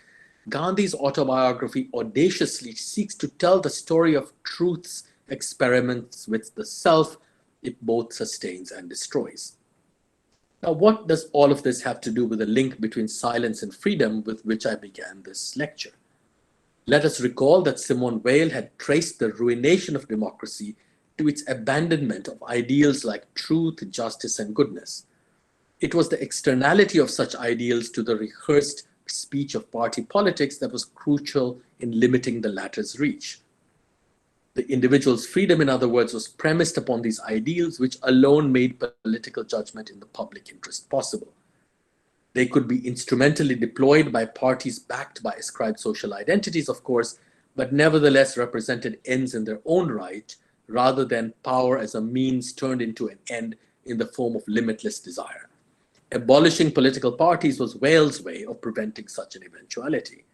Gandhi's autobiography audaciously seeks to tell the story of truth's experiments with the self it both sustains and destroys. Now, what does all of this have to do with the link between silence and freedom with which I began this lecture? Let us recall that Simone Weil had traced the ruination of democracy to its abandonment of ideals like truth, justice, and goodness. It was the externality of such ideals to the rehearsed speech of party politics that was crucial in limiting the latter's reach. The individual's freedom, in other words, was premised upon these ideals, which alone made political judgment in the public interest possible. They could be instrumentally deployed by parties backed by ascribed social identities, of course, but nevertheless represented ends in their own right, rather than power as a means turned into an end in the form of limitless desire. Abolishing political parties was Wales' way of preventing such an eventuality.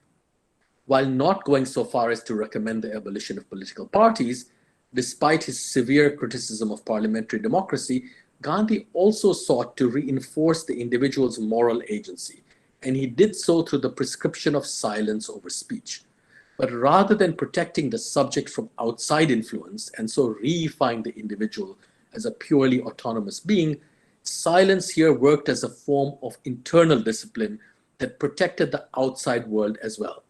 While not going so far as to recommend the abolition of political parties, despite his severe criticism of parliamentary democracy, Gandhi also sought to reinforce the individual's moral agency, and he did so through the prescription of silence over speech. But rather than protecting the subject from outside influence and so reifying the individual as a purely autonomous being, silence here worked as a form of internal discipline that protected the outside world as well.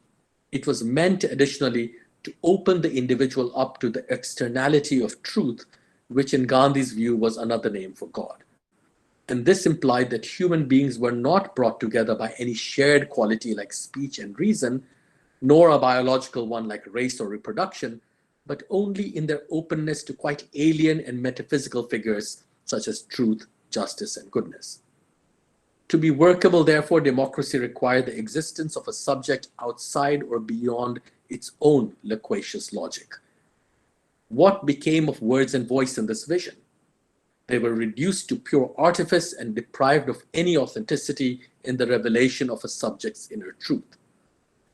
It was meant additionally to open the individual up to the externality of truth, which in Gandhi's view was another name for God. And this implied that human beings were not brought together by any shared quality like speech and reason, nor a biological one like race or reproduction, but only in their openness to quite alien and metaphysical figures such as truth, justice, and goodness. To be workable, therefore, democracy required the existence of a subject outside or beyond its own loquacious logic. What became of words and voice in this vision? They were reduced to pure artifice and deprived of any authenticity in the revelation of a subject's inner truth.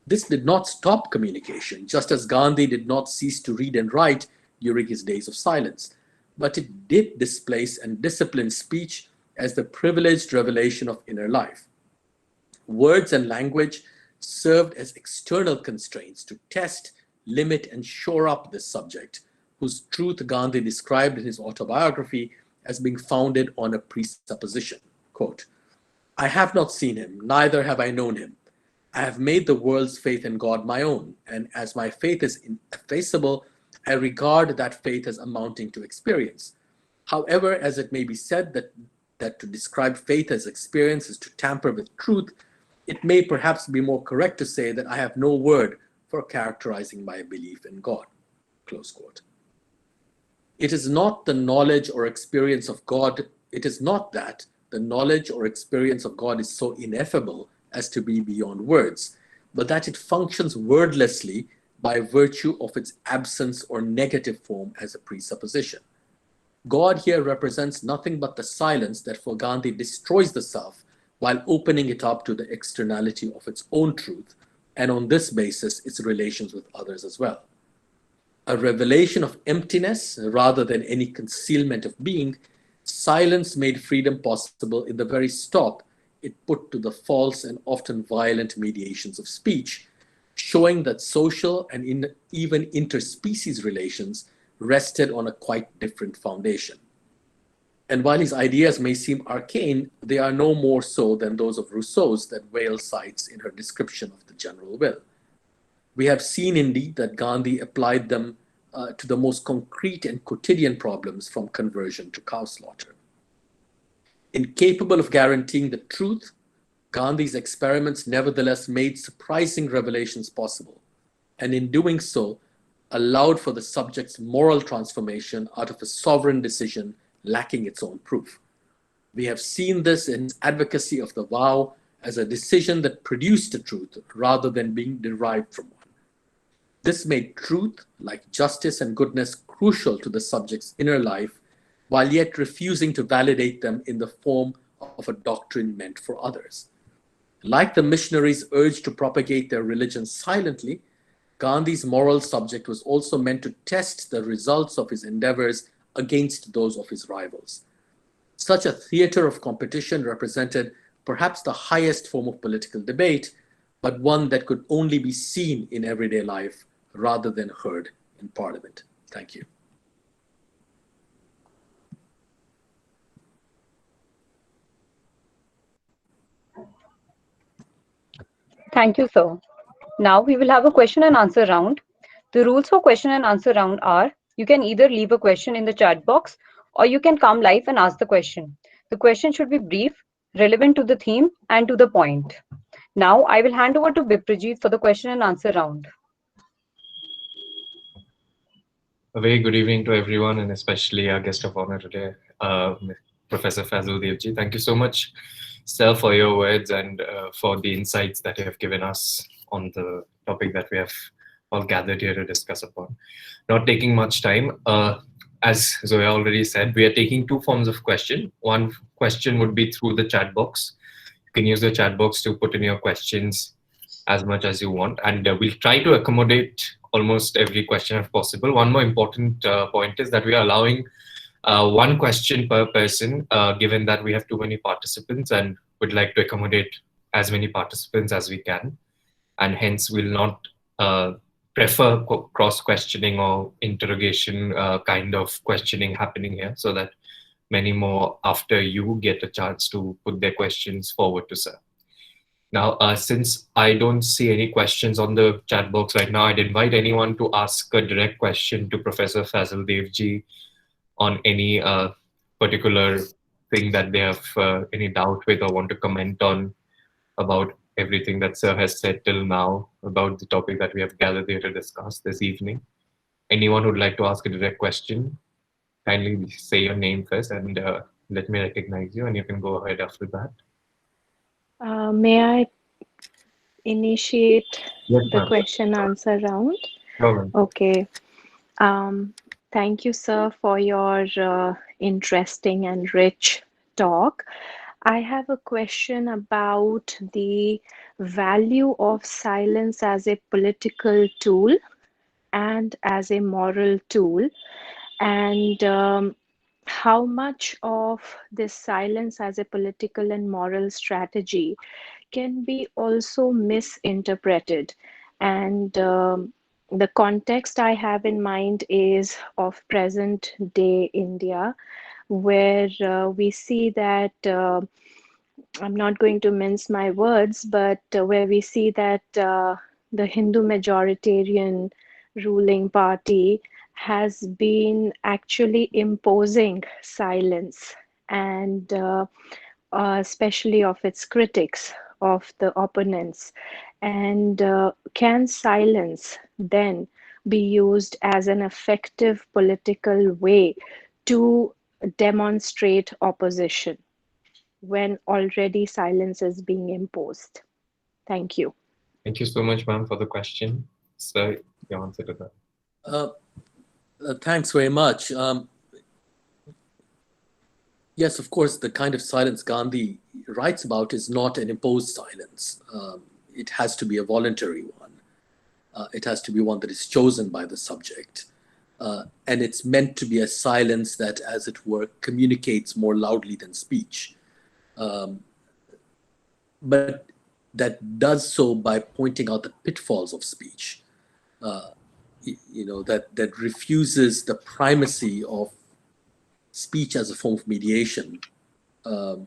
This did not stop communication, just as Gandhi did not cease to read and write during his days of silence, but it did displace and discipline speech as the privileged revelation of inner life. Words and language served as external constraints to test, limit, and shore up this subject, whose truth Gandhi described in his autobiography as being founded on a presupposition. Quote, "I have not seen him, neither have I known him. I have made the world's faith in God my own, and as my faith is ineffaceable, I regard that faith as amounting to experience. However, as it may be said that to describe faith as experience is to tamper with truth, it may perhaps be more correct to say that I have no word for characterizing my belief in God." Close quote. It is not the knowledge or experience of God, it is not that the knowledge or experience of God is so ineffable as to be beyond words, but that it functions wordlessly by virtue of its absence or negative form as a presupposition. God here represents nothing but the silence that for Gandhi destroys the self while opening it up to the externality of its own truth, and on this basis, its relations with others as well. A revelation of emptiness rather than any concealment of being, silence made freedom possible in the very stop it put to the false and often violent mediations of speech, showing that social and even interspecies relations rested on a quite different foundation. And while his ideas may seem arcane, they are no more so than those of Rousseau's that Weil cites in her description of the general will. We have seen indeed that Gandhi applied them to the most concrete and quotidian problems from conversion to cow slaughter. Incapable of guaranteeing the truth, Gandhi's experiments nevertheless made surprising revelations possible, and in doing so, allowed for the subject's moral transformation out of a sovereign decision lacking its own proof. We have seen this in his advocacy of the vow as a decision that produced a truth rather than being derived from one. This made truth, like justice and goodness, crucial to the subject's inner life, while yet refusing to validate them in the form of a doctrine meant for others. Like the missionaries urged to propagate their religion silently, Gandhi's moral subject was also meant to test the results of his endeavors against those of his rivals. Such a theater of competition represented perhaps the highest form of political debate, but one that could only be seen in everyday life rather than heard in Parliament. Thank you. Thank you, sir. Now we will have a question and answer round. The rules for question and answer round are you can either leave a question in the chat box or you can come live and ask the question. The question should be brief, relevant to the theme, and to the point. Now I will hand over to Biprajit for the question and answer round. A very good evening to everyone, and especially our guest of honor today, Professor Faisal Devji. Thank you so much, sir, for your words and for the insights that you have given us on the topic that we have all gathered here to discuss upon. Not taking much time, as Zoya already said, we are taking two forms of question. One question would be through the chat box. You can use the chat box to put in your questions as much as you want, and we'll try to accommodate almost every question if possible. One more important point is that we are allowing one question per person, given that we have too many participants and would like to accommodate as many participants as we can. And hence will not prefer cross-questioning or interrogation kind of questioning happening here, so that many more after you get a chance to put their questions forward to sir. Now, since I don't see any questions on the chat box right now, I'd invite anyone to ask a direct question to Professor Faisal Devji on any particular thing that they have any doubt with or want to comment on about everything that sir has said till now about the topic that we have gathered here to discuss this evening. Anyone who'd like to ask a direct question, kindly say your name first and let me recognize you, and you can go ahead after that. May I initiate Yes, the ma'am. question answer round? Sure. Okay. Thank you, sir, for your interesting and rich talk. I have a question about the value of silence as a political tool and as a moral tool, and how much of this silence as a political and moral strategy can be also misinterpreted. And the context I have in mind is of present day India, where we see that, I'm not going to mince my words, but where we see that the Hindu majoritarian ruling party has been actually imposing silence, and especially of its critics, of the opponents. And can silence then be used as an effective political way to demonstrate opposition when already silence is being imposed? Thank you. Thank you so much, ma'am, for the question. Sir, your answer to that. Thanks very much. Yes, of course, the kind of silence Gandhi writes about is not an imposed silence. It has to be a voluntary one. It has to be one that is chosen by the subject. And it's meant to be a silence that, as it were, communicates more loudly than speech. But that does so by pointing out the pitfalls of speech. That refuses the primacy of speech as a form of mediation and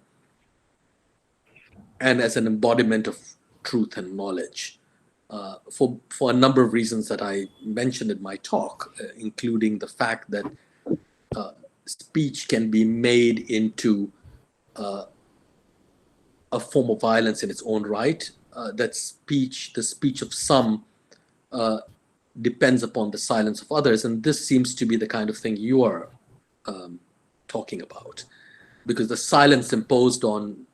as an embodiment of truth and knowledge, for a number of reasons that I mentioned in my talk, including the fact that speech can be made into a form of violence in its own right, that the speech of some depends upon the silence of others. And this seems to be the kind of thing you are talking about, because the silence imposed on,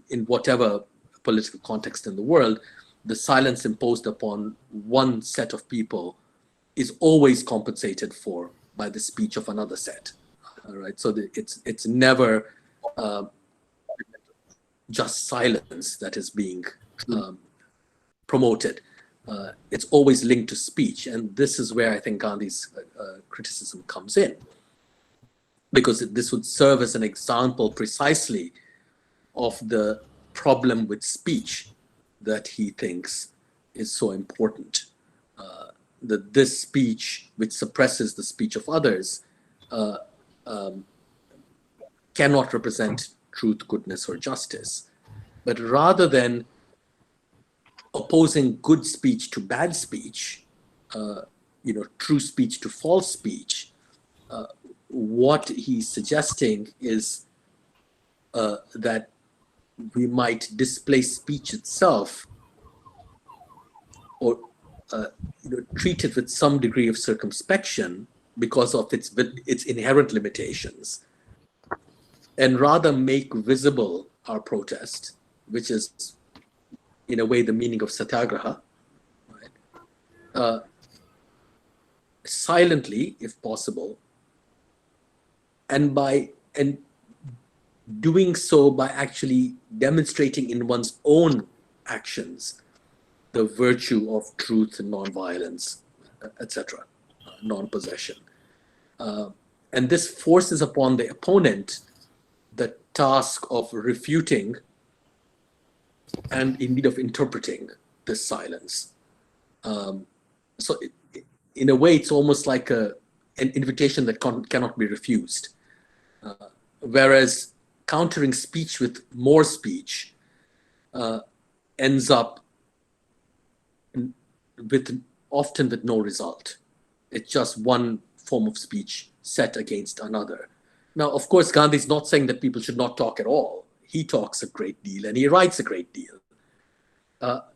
in whatever political context in the world, the silence imposed upon one set of people is always compensated for by the speech of another set. All right, so it's never just silence that is being promoted. It's always linked to speech, and this is where I think Gandhi's criticism comes in, because this would serve as an example precisely of the problem with speech that he thinks is so important. That this speech, which suppresses the speech of others, cannot represent truth, goodness, or justice. But rather than opposing good speech to bad speech, true speech to false speech, what he's suggesting is that we might displace speech itself, or treat it with some degree of circumspection because of its inherent limitations, and rather make visible our protest, which is in a way the meaning of satyagraha, right? Silently, if possible, and doing so by actually demonstrating in one's own actions the virtue of truth and non-violence, etc., non-possession. And this forces upon the opponent the task of refuting and indeed of interpreting this silence. So in a way, it's almost like an invitation that cannot be refused. Whereas countering speech with more speech ends up often with no result. It's just one form of speech set against another. Now, of course, Gandhi is not saying that people should not talk at all. He talks a great deal and he writes a great deal. But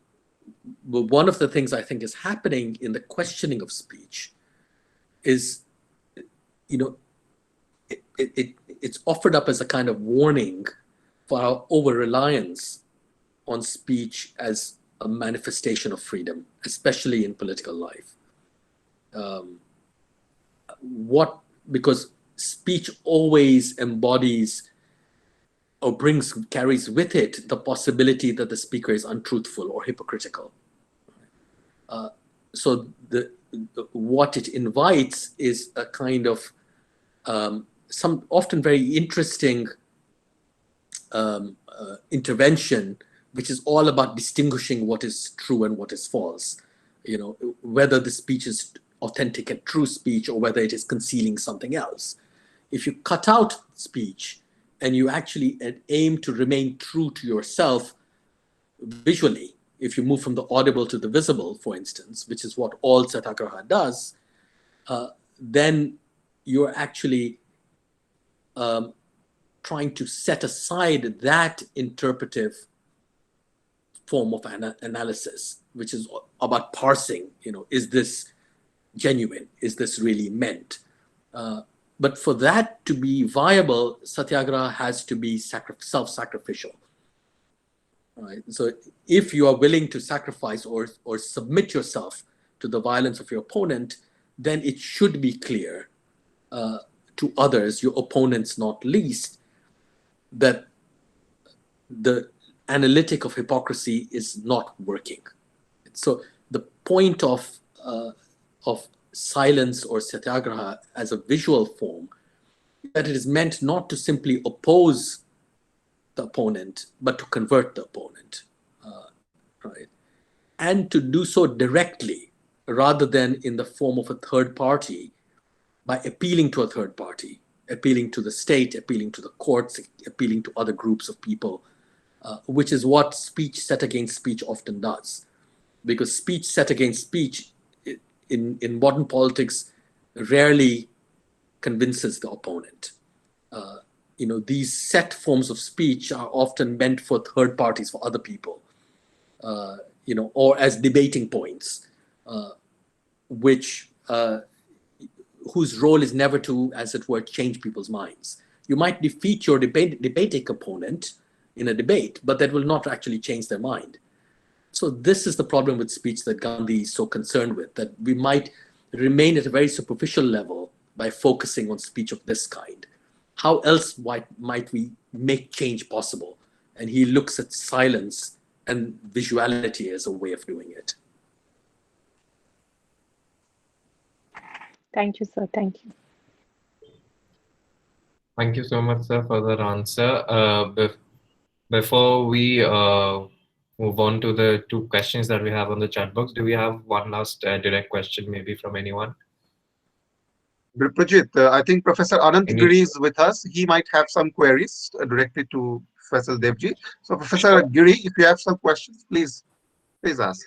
one of the things I think is happening in the questioning of speech is, it's offered up as a kind of warning for our over-reliance on speech as a manifestation of freedom, especially in political life. Because speech always embodies or carries with it the possibility that the speaker is untruthful or hypocritical. So what it invites is a kind of some often very interesting intervention, which is all about distinguishing what is true and what is false. Whether the speech is authentic and true speech or whether it is concealing something else. If you cut out speech and you actually aim to remain true to yourself visually, if you move from the audible to the visible, for instance, which is what all satyagraha does, then you're actually trying to set aside that interpretive form of analysis, which is about parsing, is this genuine? Is this really meant? But for that to be viable, satyagraha has to be self-sacrificial. Right? So if you are willing to sacrifice or submit yourself to the violence of your opponent, then it should be clear to others, your opponents not least, that the analytic of hypocrisy is not working. So the point of silence or satyagraha as a visual form, that it is meant not to simply oppose the opponent, but to convert the opponent, right? And to do so directly, rather than in the form of a third party, by appealing to a third party, appealing to the state, appealing to the courts, appealing to other groups of people, which is what speech set against speech often does. Because speech set against speech in modern politics rarely convinces the opponent. These set forms of speech are often meant for third parties, for other people, or as debating points, whose role is never to, as it were, change people's minds. You might defeat your debating opponent in a debate, but that will not actually change their mind. So this is the problem with speech that Gandhi is so concerned with, that we might remain at a very superficial level by focusing on speech of this kind. How else might we make change possible? And he looks at silence and visuality as a way of doing it. Thank you, sir. Thank you. Thank you so much, sir, for that answer. Before we move on to the two questions that we have on the chat box, do we have one last direct question maybe from anyone? Prajit, I think Professor Anant Giri is with us. He might have some queries directly to Faisal Devji. So Professor Giri, if you have some questions, please. Please ask.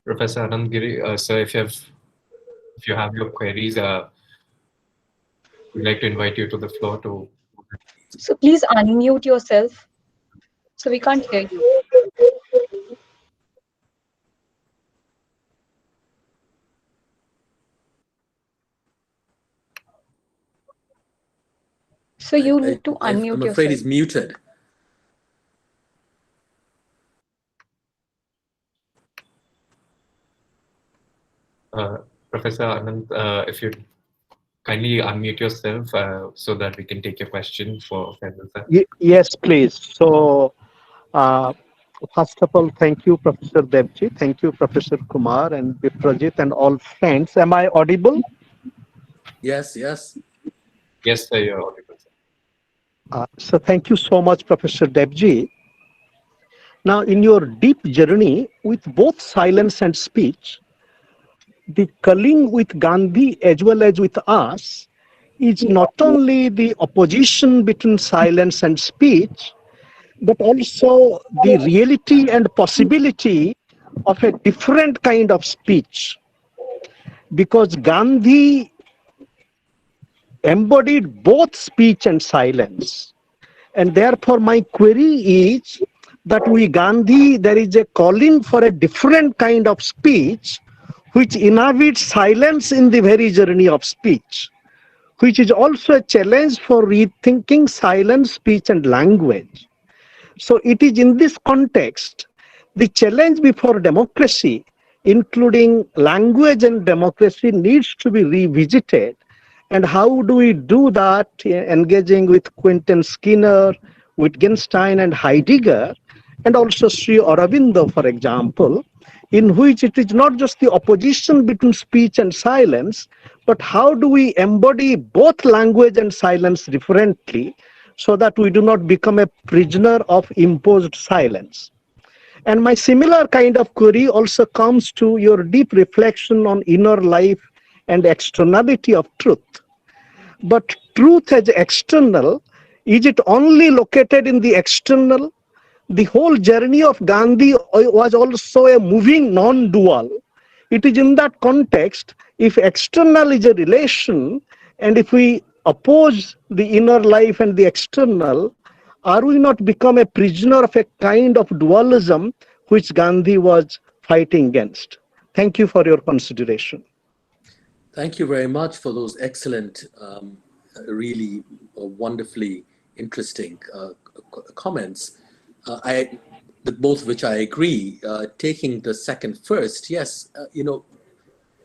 Professor Anandgiri, sir, if you have your queries, we'd like to invite you to the floor to. So please unmute yourself. So we can't hear you. So you need to unmute I'm yourself. afraid he's muted. Professor Anand, if you kindly unmute yourself so that we can take your question for Faisal sir. Yes, please. So, first of all, thank you, Professor Devji. Thank you, Professor Kumar and Viprajit and all friends. Am I audible? Yes, yes. Yes, sir, you're audible, sir. So, thank you so much, Professor Devji. Now, in your deep journey with both silence and speech, the culling with Gandhi as well as with us is not only the opposition between silence and speech, but also the reality and possibility of a different kind of speech. Because Gandhi embodied both speech and silence. And therefore, my query is that we Gandhi, there is a calling for a different kind of speech which inhabits silence in the very journey of speech, which is also a challenge for rethinking silence, speech, and language. So it is in this context, the challenge before democracy, including language and democracy, needs to be revisited. And how do we do that? Engaging with Quentin Skinner, Wittgenstein, and Heidegger, and also Sri Aurobindo, for example, in which it is not just the opposition between speech and silence, but how do we embody both language and silence differently so that we do not become a prisoner of imposed silence. And my similar kind of query also comes to your deep reflection on inner life and externality of truth. But truth as external, is it only located in the external? The whole journey of Gandhi was also a moving non-dual. It is in that context, if external is a relation, and if we oppose the inner life and the external, are we not become a prisoner of a kind of dualism which Gandhi was fighting against? Thank you for your consideration. Thank you very much for those excellent, really wonderfully interesting comments. With both of which I agree. Taking the second first, yes,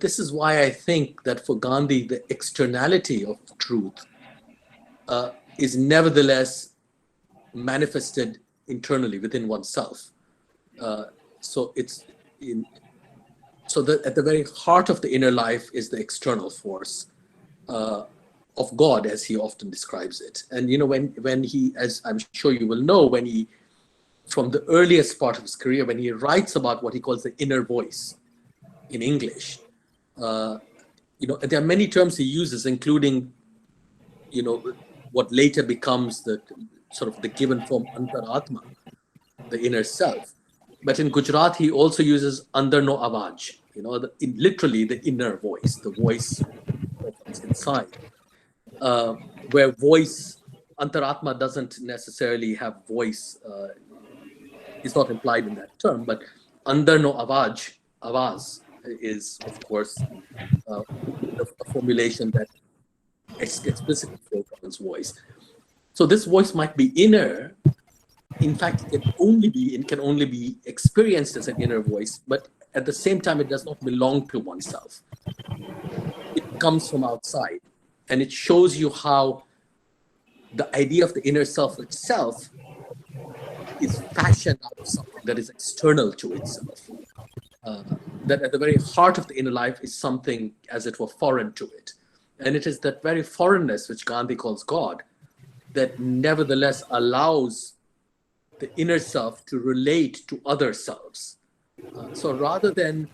this is why I think that for Gandhi, the externality of truth is nevertheless manifested internally within oneself. So that at the very heart of the inner life is the external force of God, as he often describes it. And when he, as I'm sure you will know, when he, from the earliest part of his career, when he writes about what he calls the inner voice in English, there are many terms he uses, including, what later becomes the sort of the given form antaratma, the inner self. But in Gujarat, he also uses andar no awaj, literally the inner voice, the voice of what's inside, where voice, antaratma doesn't necessarily have voice. Is not implied in that term, but andar no awaj, avaz, is of course a formulation that explicitly foregrounds voice. So this voice might be inner. In fact, it can only be experienced as an inner voice, but at the same time, it does not belong to oneself. It comes from outside, and it shows you how the idea of the inner self itself is fashioned out of something that is external to itself. That at the very heart of the inner life is something, as it were, foreign to it. And it is that very foreignness, which Gandhi calls God, that nevertheless allows the inner self to relate to other selves. So rather than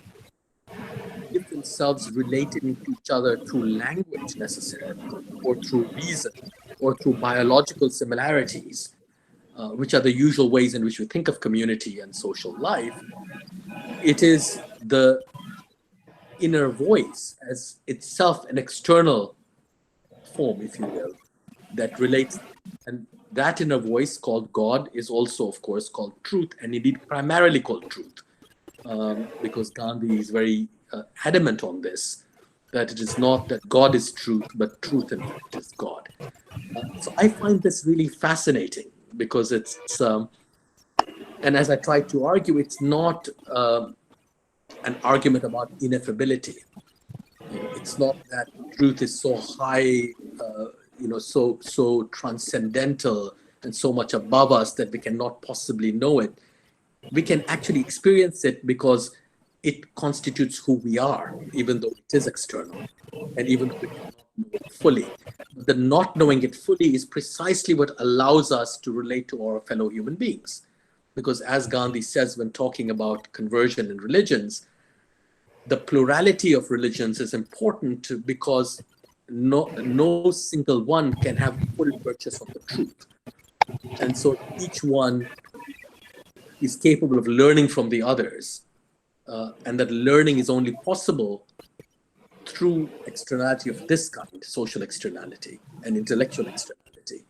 different selves relating to each other through language necessarily, or through reason, or through biological similarities, which are the usual ways in which we think of community and social life. It is the inner voice as itself an external form, if you will, that relates. And that inner voice called God is also, of course, called truth, and indeed primarily called truth, because Gandhi is very adamant on this, that it is not that God is truth, but truth in fact is God. So I find this really fascinating because it's, and as I try to argue, it's not an argument about ineffability. It's not that truth is so high, so transcendental and so much above us that we cannot possibly know it. We can actually experience it because it constitutes who we are, even though it is external, and even though we cannot know it fully. The not knowing it fully is precisely what allows us to relate to our fellow human beings. Because as Gandhi says when talking about conversion in religions, the plurality of religions is important because no single one can have full purchase of the truth. And so each one is capable of learning from the others. And that learning is only possible through externality of this kind, social externality and intellectual externality.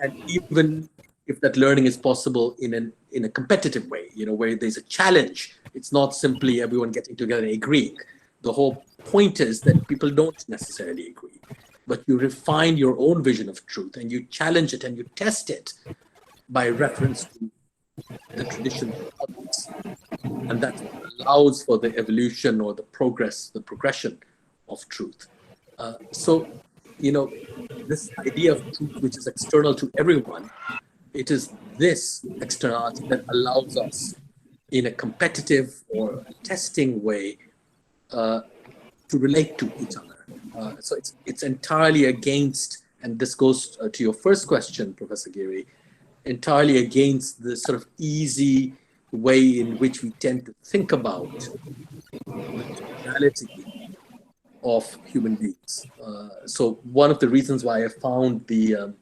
And even if that learning is possible in a competitive way, where there's a challenge, it's not simply everyone getting together and agreeing. The whole point is that people don't necessarily agree, but you refine your own vision of truth and you challenge it and you test it by reference to the tradition of others. And that allows for the evolution or the progression of truth. So, this idea of truth, which is external to everyone, it is this externality that allows us in a competitive or testing way to relate to each other. So it's entirely against, and this goes to your first question, Professor Giri, entirely against the sort of easy way in which we tend to think about the reality of human beings. So one of the reasons why I found the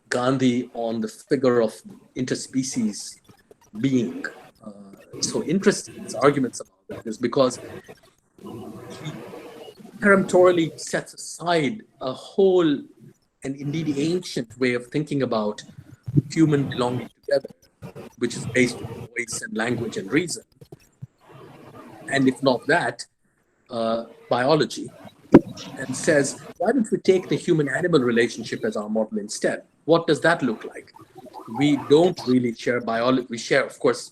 Gandhi on the figure of interspecies being so interesting, his arguments about that, is because he peremptorily sets aside a whole and indeed ancient way of thinking about human belonging together, which is based on voice and language and reason. And if not that, biology, and says, why don't we take the human-animal relationship as our model instead? What does that look like? We don't really share biology. We share, of course,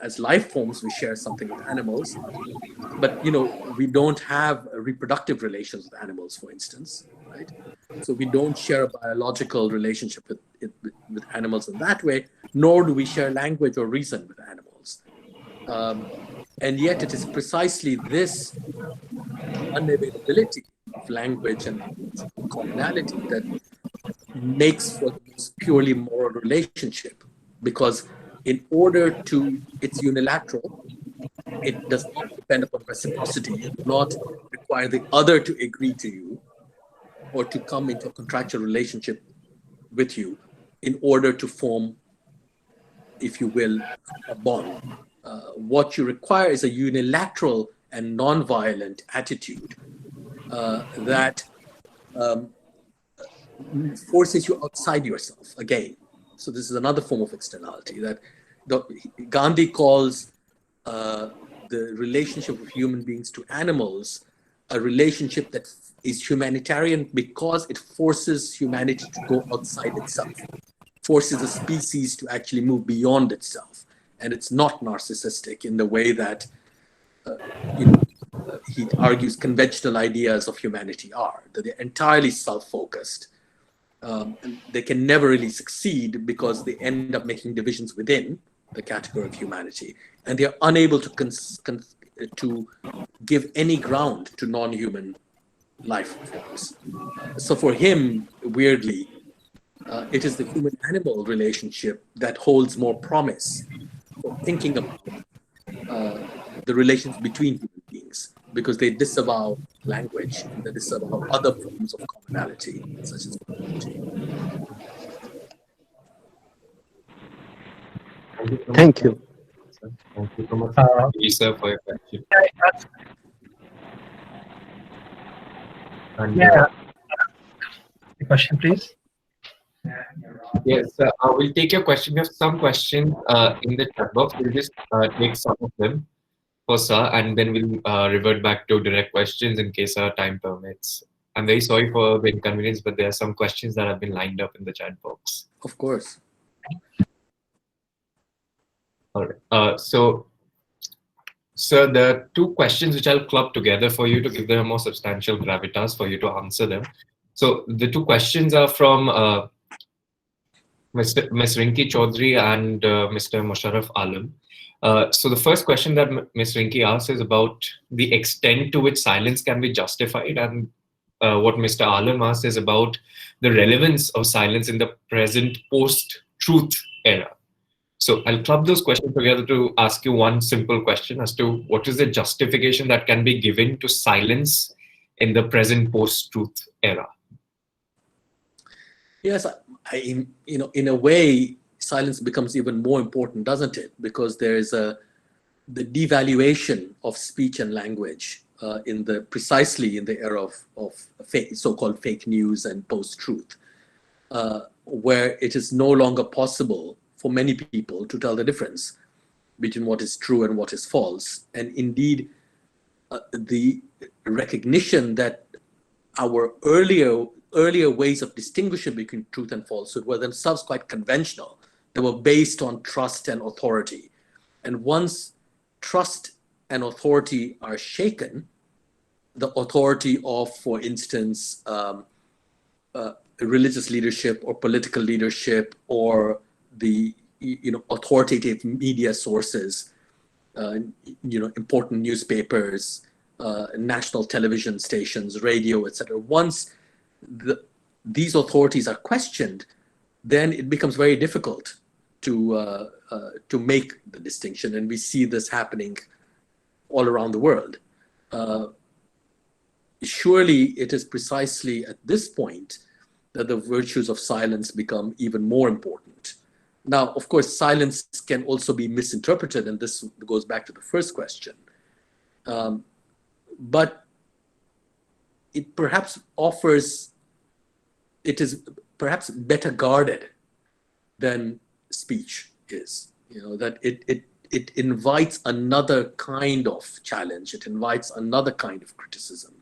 as life forms, we share something with animals, but we don't have reproductive relations with animals, for instance, right? So we don't share a biological relationship with animals in that way, nor do we share language or reason with animals. And yet it is precisely this unavailability of language and commonality that makes for the most purely moral relationship, because in order to, it's unilateral, it does not depend upon reciprocity. You do not require the other to agree to you or to come into a contractual relationship with you in order to form, if you will, a bond. What you require is a unilateral and non-violent attitude that forces you outside yourself again. So this is another form of externality that Gandhi calls the relationship of human beings to animals a relationship that is humanitarian because it forces humanity to go outside itself, forces a species to actually move beyond itself. And it's not narcissistic in the way that he argues conventional ideas of humanity are, that they're entirely self-focused. And they can never really succeed because they end up making divisions within the category of humanity, and they are unable to give any ground to non-human life forms. So for him, weirdly, it is the human-animal relationship that holds more promise for thinking about the relations between human beings, because they disavow language, and that is about other forms of commonality, such as biology. Thank you. Thank you so much, Lisa, for your question. And, Yeah. The question, please. yes, we'll take your question. We have some questions in the chat box. We'll just take some of them for sir, and then we'll revert back to direct questions in case our time permits. I'm very sorry for the inconvenience, but there are some questions that have been lined up in the chat box. Of course. All right. So, sir, there are two questions which I'll club together for you to give them a more substantial gravitas for you to answer them. So the two questions are from Ms. Rinki Chaudhary and Mr. Musharraf Alam. So the first question that Ms. Rinki asks is about the extent to which silence can be justified, and what Mr. Alam asks is about the relevance of silence in the present post-truth era. So I'll club those questions together to ask you one simple question as to what is the justification that can be given to silence in the present post-truth era. Yes, in a way, silence becomes even more important, doesn't it? Because there is the devaluation of speech and language precisely in the era of so-called fake news and post-truth, where it is no longer possible for many people to tell the difference between what is true and what is false. And indeed, the recognition that our earlier ways of distinguishing between truth and falsehood were themselves quite conventional. They were based on trust and authority. And once trust and authority are shaken, the authority of, for instance, religious leadership or political leadership or the authoritative media sources, important newspapers, national television stations, radio, etc. Once these authorities are questioned, then it becomes very difficult to make the distinction, and we see this happening all around the world. Surely it is precisely at this point that the virtues of silence become even more important. Now, of course, silence can also be misinterpreted, and this goes back to the first question. But it is perhaps better guarded than speech is. That it invites another kind of challenge. It invites another kind of criticism.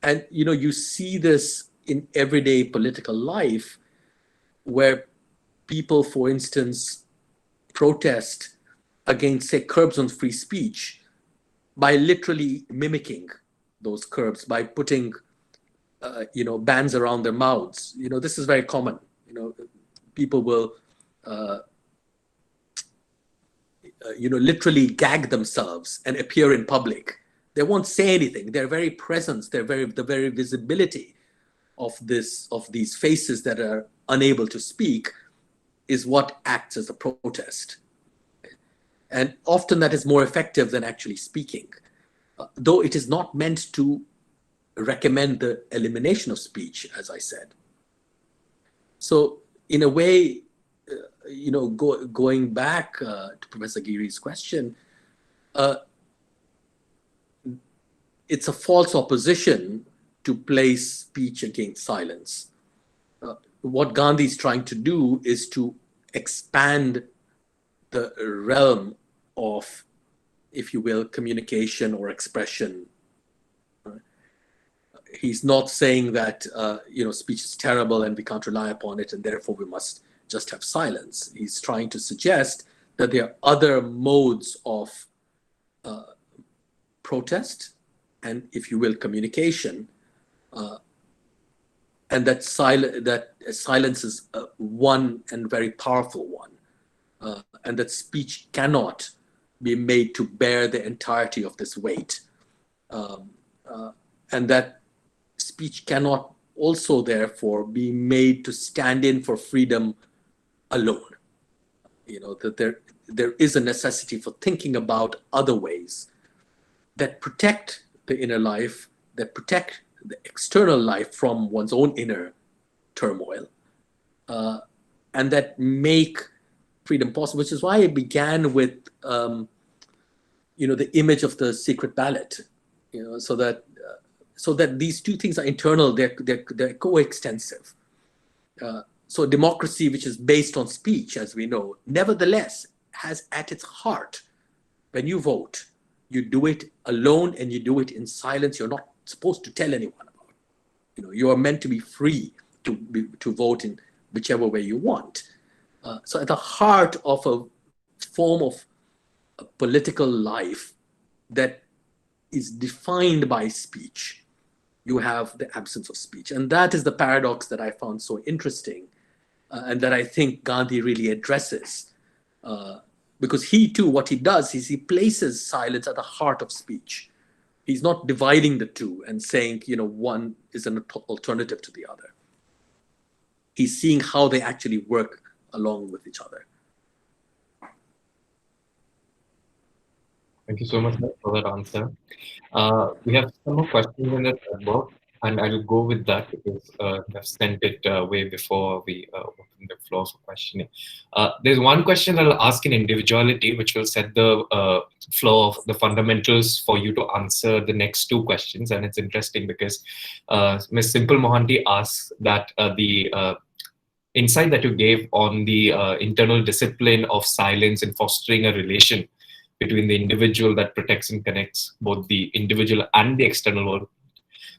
And you see this in everyday political life, where people, for instance, protest against, say, curbs on free speech by literally mimicking those curbs, by putting bands around their mouths. This is very common. People will literally gag themselves and appear in public. They won't say anything. Their very presence, the very visibility of these faces that are unable to speak is what acts as a protest. And often that is more effective than actually speaking, though it is not meant to recommend the elimination of speech, as I said. So in a way, going back to Professor Giri's question, it's a false opposition to place speech against silence. What Gandhi is trying to do is to expand the realm of, if you will, communication or expression. He's not saying that speech is terrible and we can't rely upon it and therefore we must just have silence. He's trying to suggest that there are other modes of protest and, if you will, communication, and that silence is one and very powerful one, and that speech cannot be made to bear the entirety of this weight, and that speech cannot also therefore be made to stand in for freedom alone. That there is a necessity for thinking about other ways that protect the inner life, that protect the external life from one's own inner turmoil, and that make freedom possible, which is why it began with the image of the secret ballot, so that these two things are internal, they're coextensive. So democracy, which is based on speech, as we know, nevertheless has at its heart, when you vote, you do it alone and you do it in silence. You're not supposed to tell anyone about it. You are meant to be free to vote in whichever way you want. So at the heart of a form of a political life that is defined by speech, you have the absence of speech. And that is the paradox that I found so interesting, and that I think Gandhi really addresses. Because he too, what he does is he places silence at the heart of speech. He's not dividing the two and saying, one is an alternative to the other. He's seeing how they actually work along with each other. Thank you so much for that answer. We have some more questions in the chat box, and I'll go with that because I've sent it way before we open the floor for questioning. There's one question I'll ask in individuality, which will set the flow of the fundamentals for you to answer the next two questions. And it's interesting because Ms. Simple Mohanty asks that the insight that you gave on the internal discipline of silence in fostering a relation between the individual that protects and connects both the individual and the external world.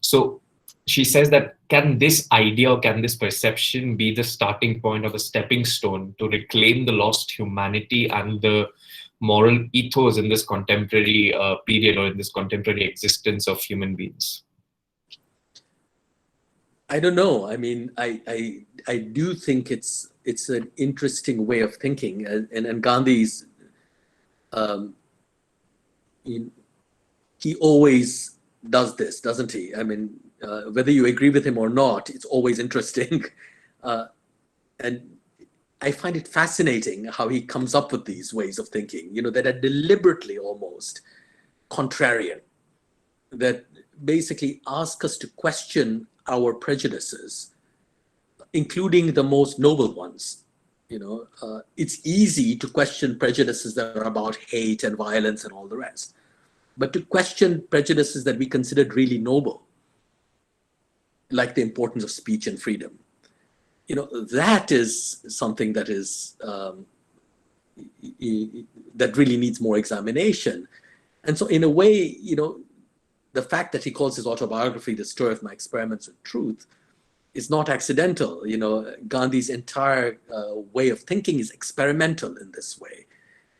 So she says that can this idea or can this perception be the starting point or the stepping stone to reclaim the lost humanity and the moral ethos in this contemporary period or in this contemporary existence of human beings? I don't know. I mean, I do think it's an interesting way of thinking, and Gandhi's he always does this, doesn't he? I mean, whether you agree with him or not, it's always interesting. And I find it fascinating how he comes up with these ways of thinking, that are deliberately almost contrarian, that basically ask us to question our prejudices, including the most noble ones. It's easy to question prejudices that are about hate and violence and all the rest. But to question prejudices that we considered really noble, like the importance of speech and freedom, that is something that is that really needs more examination. And so in a way, the fact that he calls his autobiography The Story of My Experiments with Truth is not accidental. Gandhi's entire way of thinking is experimental in this way.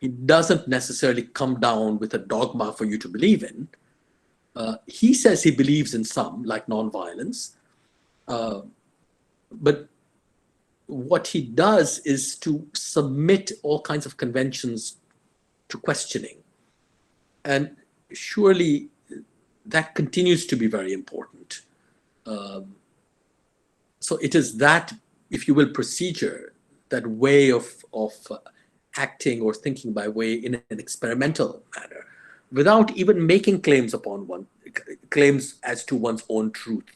He doesn't necessarily come down with a dogma for you to believe in. He says he believes in some, like nonviolence. But what he does is to submit all kinds of conventions to questioning. And surely that continues to be very important. So it is that, if you will, procedure, that way of acting or thinking by way in an experimental manner, without even making claims as to one's own truth.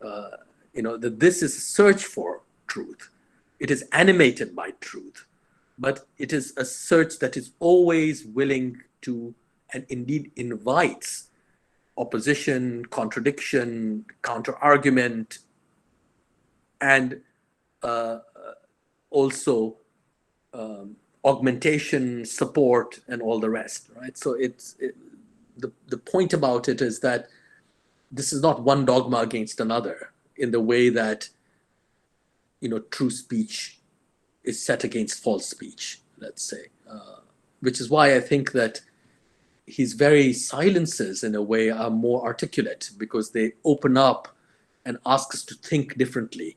That this is a search for truth. It is animated by truth, but it is a search that is always willing to, and indeed invites, opposition, contradiction, counter-argument, and also augmentation, support, and all the rest, right? So the point about it is that this is not one dogma against another in the way that, true speech is set against false speech, let's say, which is why I think that his very silences, in a way, are more articulate, because they open up and ask us to think differently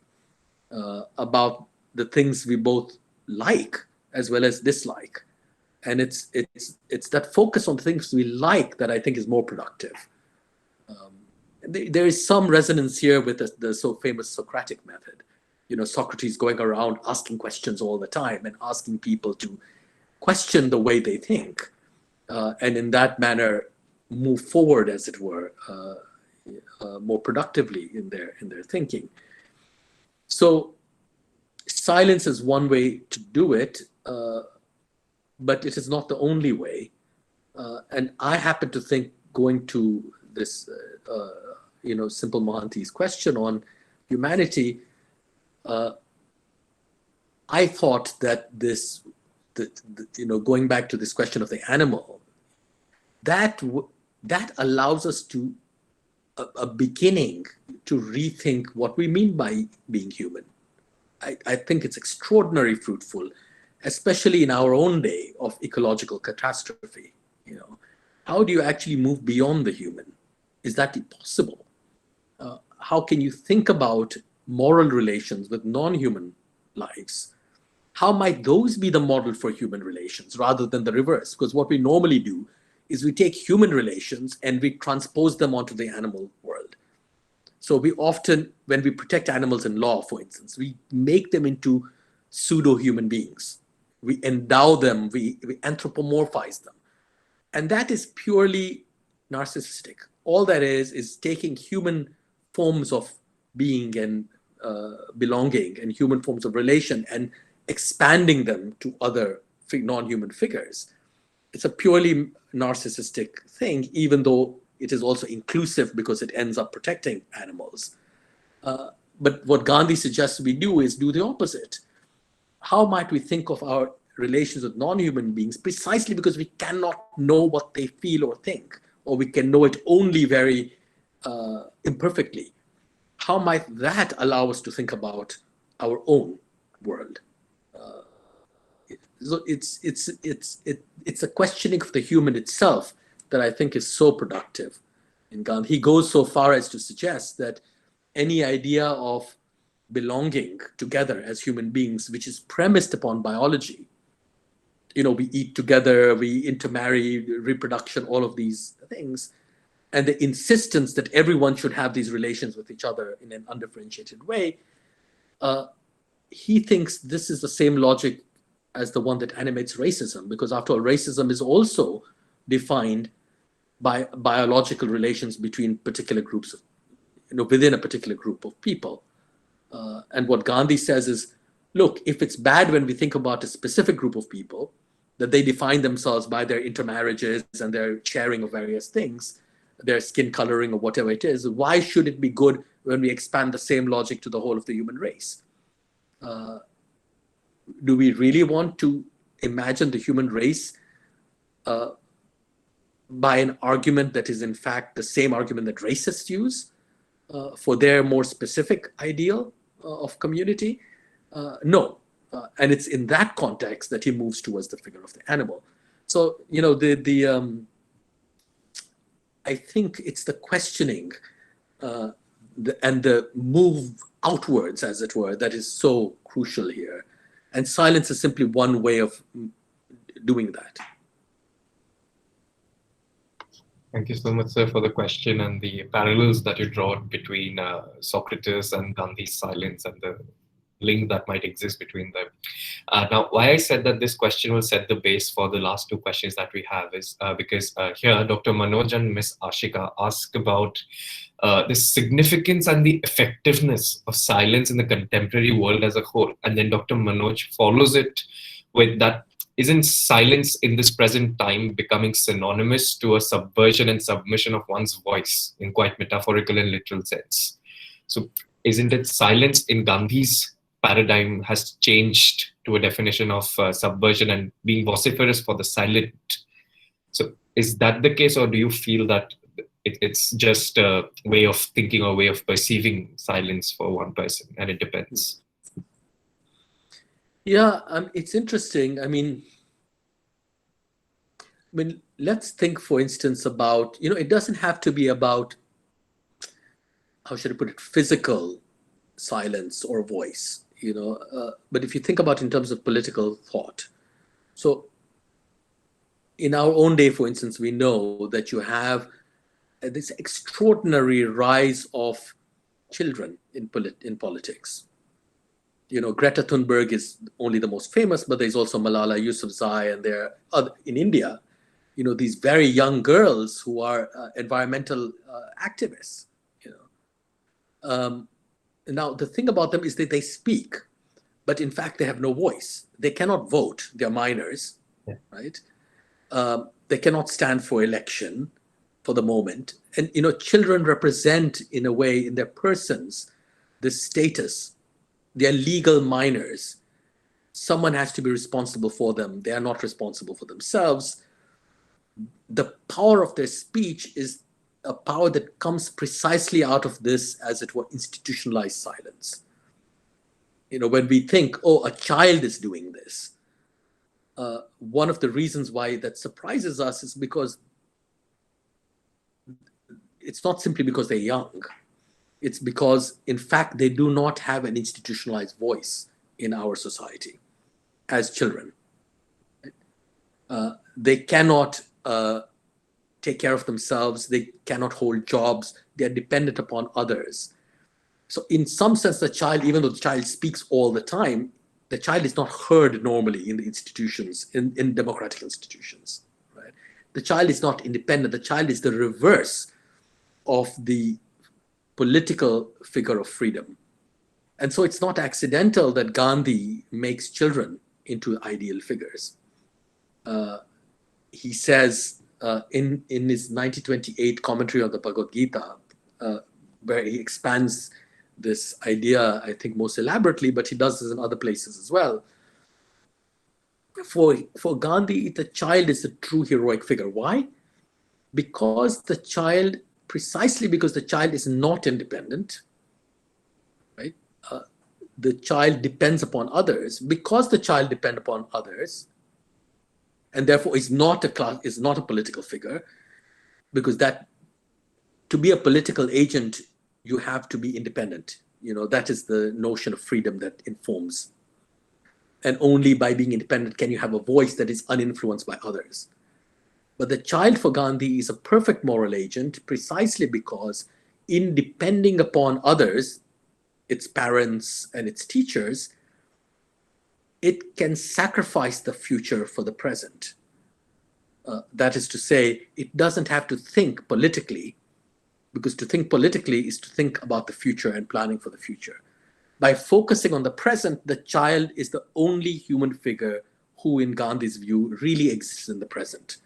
about the things we both like as well as dislike. And it's that focus on things we like that I think is more productive. There is some resonance here with the so famous Socratic method. Socrates going around asking questions all the time and asking people to question the way they think. And in that manner, move forward, as it were, more productively in their thinking. So silence is one way to do it, but it is not the only way. And I happen to think, going to this, Simple Mohanty's question on humanity, I thought that going back to this question of the animal, that allows us to a beginning to rethink what we mean by being human. I think it's extraordinarily fruitful, especially in our own day of ecological catastrophe. How do you actually move beyond the human? Is that possible? How can you think about moral relations with non-human lives? How might those be the model for human relations rather than the reverse? Because what we normally do is we take human relations and we transpose them onto the animal world. So we often, when we protect animals in law, for instance, we make them into pseudo-human beings. We endow them, we anthropomorphize them. And that is purely narcissistic. All that is taking human forms of being and belonging and human forms of relation and expanding them to other non-human figures. It's a purely narcissistic thing, even though it is also inclusive because it ends up protecting animals. But what Gandhi suggests we do is do the opposite. How might we think of our relations with non-human beings precisely because we cannot know what they feel or think, or we can know it only very imperfectly? How might that allow us to think about our own world? So it's a questioning of the human itself that I think is so productive in Gandhi. He goes so far as to suggest that any idea of belonging together as human beings, which is premised upon biology, we eat together, we intermarry, reproduction, all of these things, and the insistence that everyone should have these relations with each other in an undifferentiated way, he thinks this is the same logic as the one that animates racism, because after all, racism is also defined by biological relations between particular groups of, within a particular group of people. And what Gandhi says is, look, if it's bad when we think about a specific group of people, that they define themselves by their intermarriages and their sharing of various things, their skin coloring or whatever it is, why should it be good when we expand the same logic to the whole of the human race? Do we really want to imagine the human race by an argument that is in fact the same argument that racists use for their more specific ideal of community? No. And it's in that context that he moves towards the figure of the animal. So, I think it's the questioning and the move outwards, as it were, that is so crucial here. And silence is simply one way of doing that. Thank you so much, sir, for the question and the parallels that you draw between Socrates and Gandhi's silence and the link that might exist between them. Now, why I said that this question will set the base for the last two questions that we have is because here Dr. Manoj and Ms. Ashika ask about the significance and the effectiveness of silence in the contemporary world as a whole. And then Dr. Manoj follows it with that, isn't silence in this present time becoming synonymous to a subversion and submission of one's voice in quite metaphorical and literal sense? So isn't it silence in Gandhi's paradigm has changed to a definition of subversion and being vociferous for the silent? So is that the case, or do you feel that it's just a way of thinking or way of perceiving silence for one person, and it depends? Yeah, it's interesting. I mean, let's think, for instance, about, it doesn't have to be about, how should I put it, physical silence or voice, but if you think about in terms of political thought. So in our own day, for instance, we know that you have this extraordinary rise of children in politics. Greta Thunberg is only the most famous, but there's also Malala Yousafzai, and there are other, in India, these very young girls who are environmental activists. Now, the thing about them is that they speak, but in fact, they have no voice. They cannot vote. They're minors, right? They cannot stand for election for the moment. And, children represent, in a way, in their persons, this status. They're legal minors. Someone has to be responsible for them. They are not responsible for themselves. The power of their speech is a power that comes precisely out of this, as it were, institutionalized silence. When we think, oh, a child is doing this, one of the reasons why that surprises us is because it's not simply because they're young. It's because, in fact, they do not have an institutionalized voice in our society as children. They cannot take care of themselves. They cannot hold jobs. They are dependent upon others. So in some sense, the child, even though the child speaks all the time, the child is not heard normally in the institutions, in democratic institutions. Right? The child is not independent. The child is the reverse of the political figure of freedom. And so it's not accidental that Gandhi makes children into ideal figures. He says in his 1928 commentary on the Bhagavad Gita, where he expands this idea, I think, most elaborately, but he does this in other places as well. For Gandhi, the child is a true heroic figure. Why? Precisely because the child is not independent, right? The child depends upon others. Because the child depends upon others, and therefore is not a political figure, because to be a political agent, you have to be independent. That is the notion of freedom that informs. And only by being independent can you have a voice that is uninfluenced by others. But the child for Gandhi is a perfect moral agent precisely because, in depending upon others, its parents and its teachers, it can sacrifice the future for the present. That is to say, it doesn't have to think politically, because to think politically is to think about the future and planning for the future. By focusing on the present, the child is the only human figure who, in Gandhi's view, really exists in the present.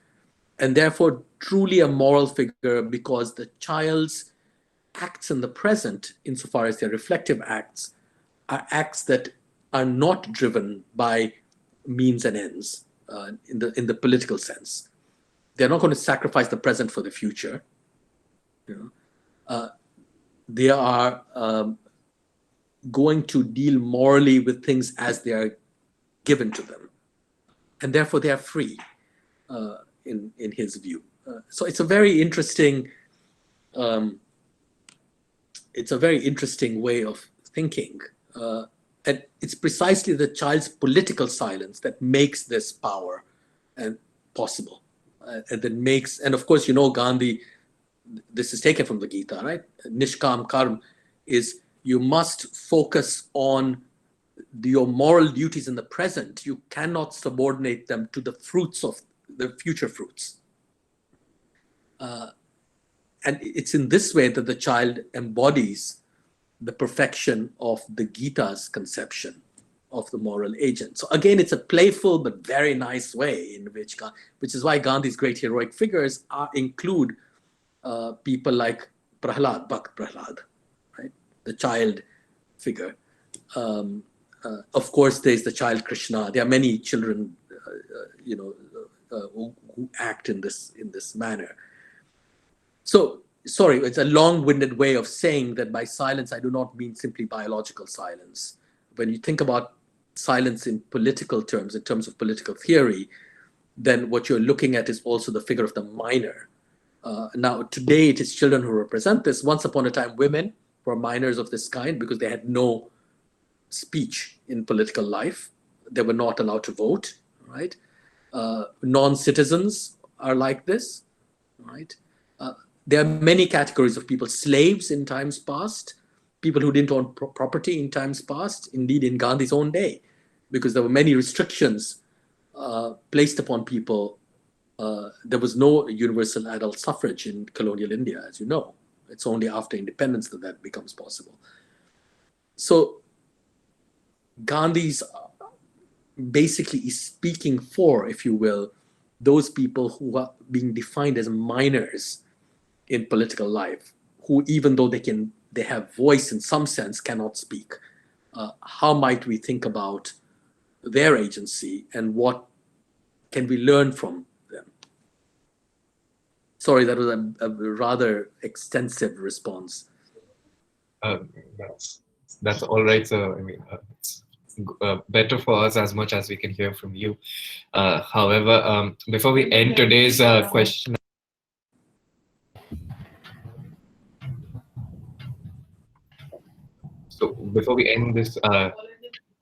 And therefore, truly a moral figure, because the child's acts in the present, insofar as they're reflective acts, are acts that are not driven by means and ends in the political sense. They're not going to sacrifice the present for the future. They are going to deal morally with things as they are given to them, and therefore they are free in his view. So it's a very interesting way of thinking, and it's precisely the child's political silence that makes this power and possible, and that makes. And of course, Gandhi. This is taken from the Gita, right? Nishkam karm is you must focus on your moral duties in the present. You cannot subordinate them to the fruits of the future fruits. And it's in this way that the child embodies the perfection of the Gita's conception of the moral agent. So again, it's a playful but very nice way in which is why Gandhi's great heroic figures include people like Prahlad, Bhakt Prahlad, right? The child figure. Of course, there's the child Krishna. There are many children, who act in this manner. So, sorry, it's a long-winded way of saying that by silence, I do not mean simply biological silence. When you think about silence in political terms, in terms of political theory, then what you're looking at is also the figure of the minor. Now, today it is children who represent this. Once upon a time, women were minors of this kind because they had no speech in political life. They were not allowed to vote, right? Non-citizens are like this, right? There are many categories of people: slaves in times past, people who didn't own property in times past, indeed in Gandhi's own day, because there were many restrictions placed upon people There was no universal adult suffrage in colonial India, as you know. It's only after independence that that becomes possible. So Gandhi's basically is speaking for, if you will, those people who are being defined as minors in political life, who, even though they have voice in some sense, cannot speak. How might we think about their agency and what can we learn from them? Sorry, that was a rather extensive response. That's all right, sir. I mean, it's better for us as much as we can hear from you. However, before we end today's question, so before we end this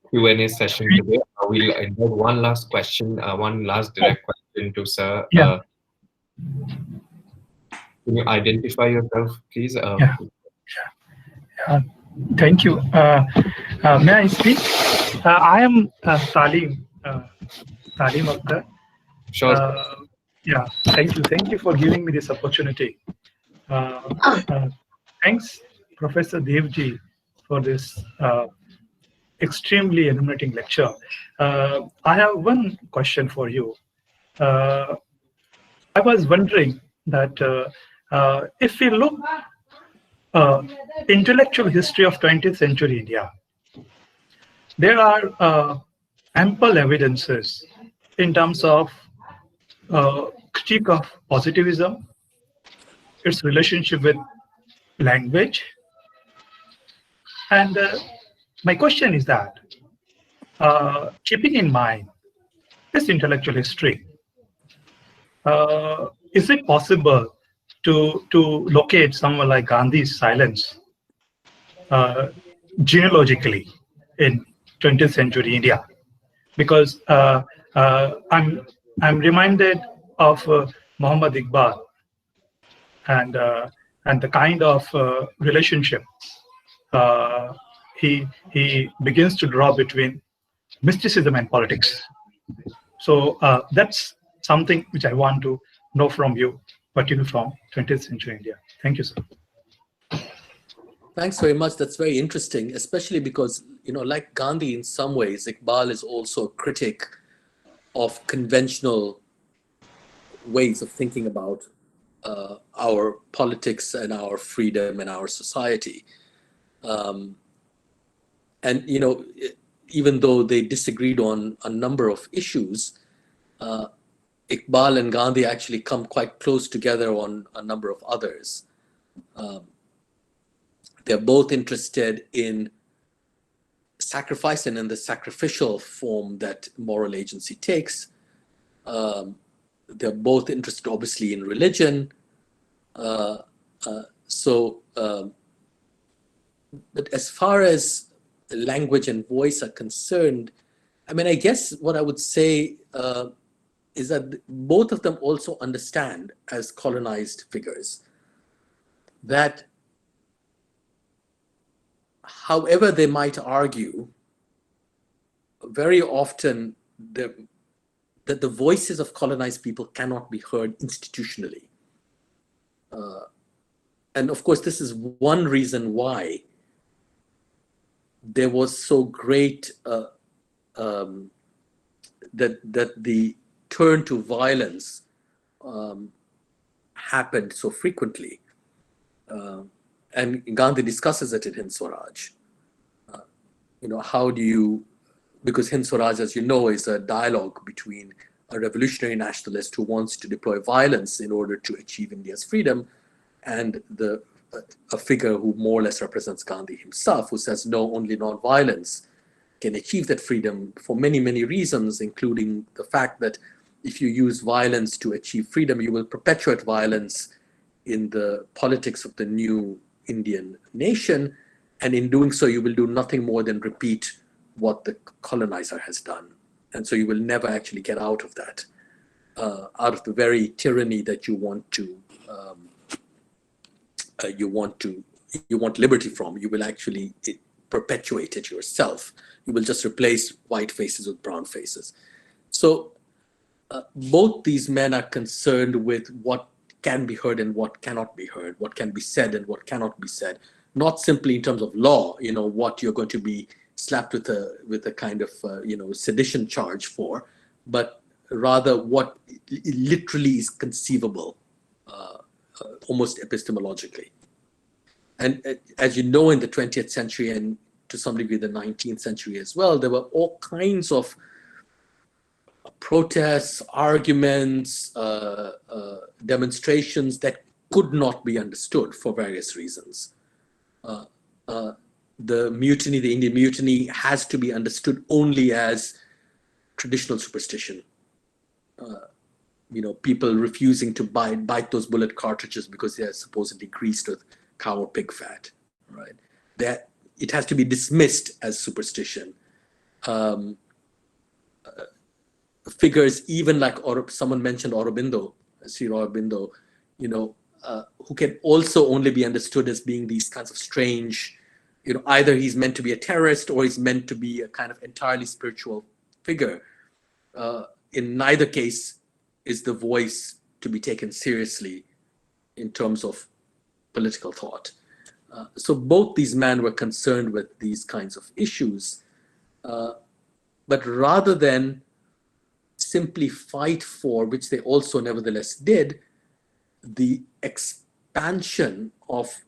Q&A session today, we'll invite one last question, one last direct question to sir. Yeah. Can you identify yourself, please? Yeah. Thank you. May I speak? I am Talim Akhtar. Sure. Yeah, thank you. Thank you for giving me this opportunity. Thanks, Professor Devji, for this extremely illuminating lecture. I have one question for you. I was wondering that if we look intellectual history of 20th century India, there are ample evidences in terms of critique of positivism, its relationship with language. And my question is that, keeping in mind this intellectual history, is it possible to locate someone like Gandhi's silence genealogically in 20th century India? Because I'm reminded of Muhammad Iqbal and the kind of relationship he begins to draw between mysticism and politics. So that's something which I want to know from you, particularly from 20th century India. Thank you, sir. Thanks very much. That's very interesting, especially because, like Gandhi, in some ways, Iqbal is also a critic of conventional ways of thinking about our politics and our freedom and our society. And, even though they disagreed on a number of issues, Iqbal and Gandhi actually come quite close together on a number of others. They're both interested in sacrifice and in the sacrificial form that moral agency takes. They're both interested, obviously, in religion. But as far as language and voice are concerned, I mean, I guess what I would say is that both of them also understand, as colonized figures, that however they might argue, very often that the voices of colonized people cannot be heard institutionally. And of course, this is one reason why there was so great that the turn to violence happened so frequently. And Gandhi discusses it in Hind Swaraj. How do you, because Hind Swaraj, as you know, is a dialogue between a revolutionary nationalist who wants to deploy violence in order to achieve India's freedom, and a figure who more or less represents Gandhi himself, who says, no, only non-violence can achieve that freedom for many, many reasons, including the fact that if you use violence to achieve freedom, you will perpetuate violence in the politics of the new Indian nation. And in doing so, you will do nothing more than repeat what the colonizer has done. And so you will never actually get out of that, out of the very tyranny that you want liberty from. You will actually perpetuate it yourself. You will just replace white faces with brown faces. So both these men are concerned with what can be heard and what cannot be heard, what can be said and what cannot be said, not simply in terms of law, what you're going to be slapped with a kind of sedition charge for, but rather what literally is conceivable, almost epistemologically. And as you know, in the 20th century and to some degree the 19th century as well, there were all kinds of protests, arguments, demonstrations that could not be understood for various reasons. The mutiny, the Indian mutiny, has to be understood only as traditional superstition. People refusing to bite those bullet cartridges because they are supposedly greased with cow or pig fat, right? That it has to be dismissed as superstition. Figures even like someone mentioned Aurobindo, Sri Aurobindo, who can also only be understood as being these kinds of strange, either he's meant to be a terrorist or he's meant to be a kind of entirely spiritual figure. In neither case is the voice to be taken seriously in terms of political thought. So both these men were concerned with these kinds of issues, but rather than simply fight for, which they also nevertheless did, the expansion of,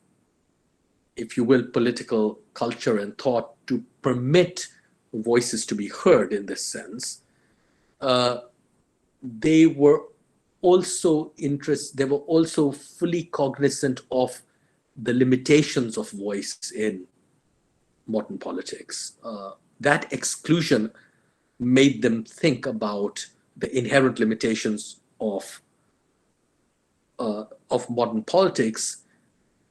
if you will, political culture and thought to permit voices to be heard in this sense, they were also fully cognizant of the limitations of voice in modern politics. That exclusion made them think about the inherent limitations of modern politics.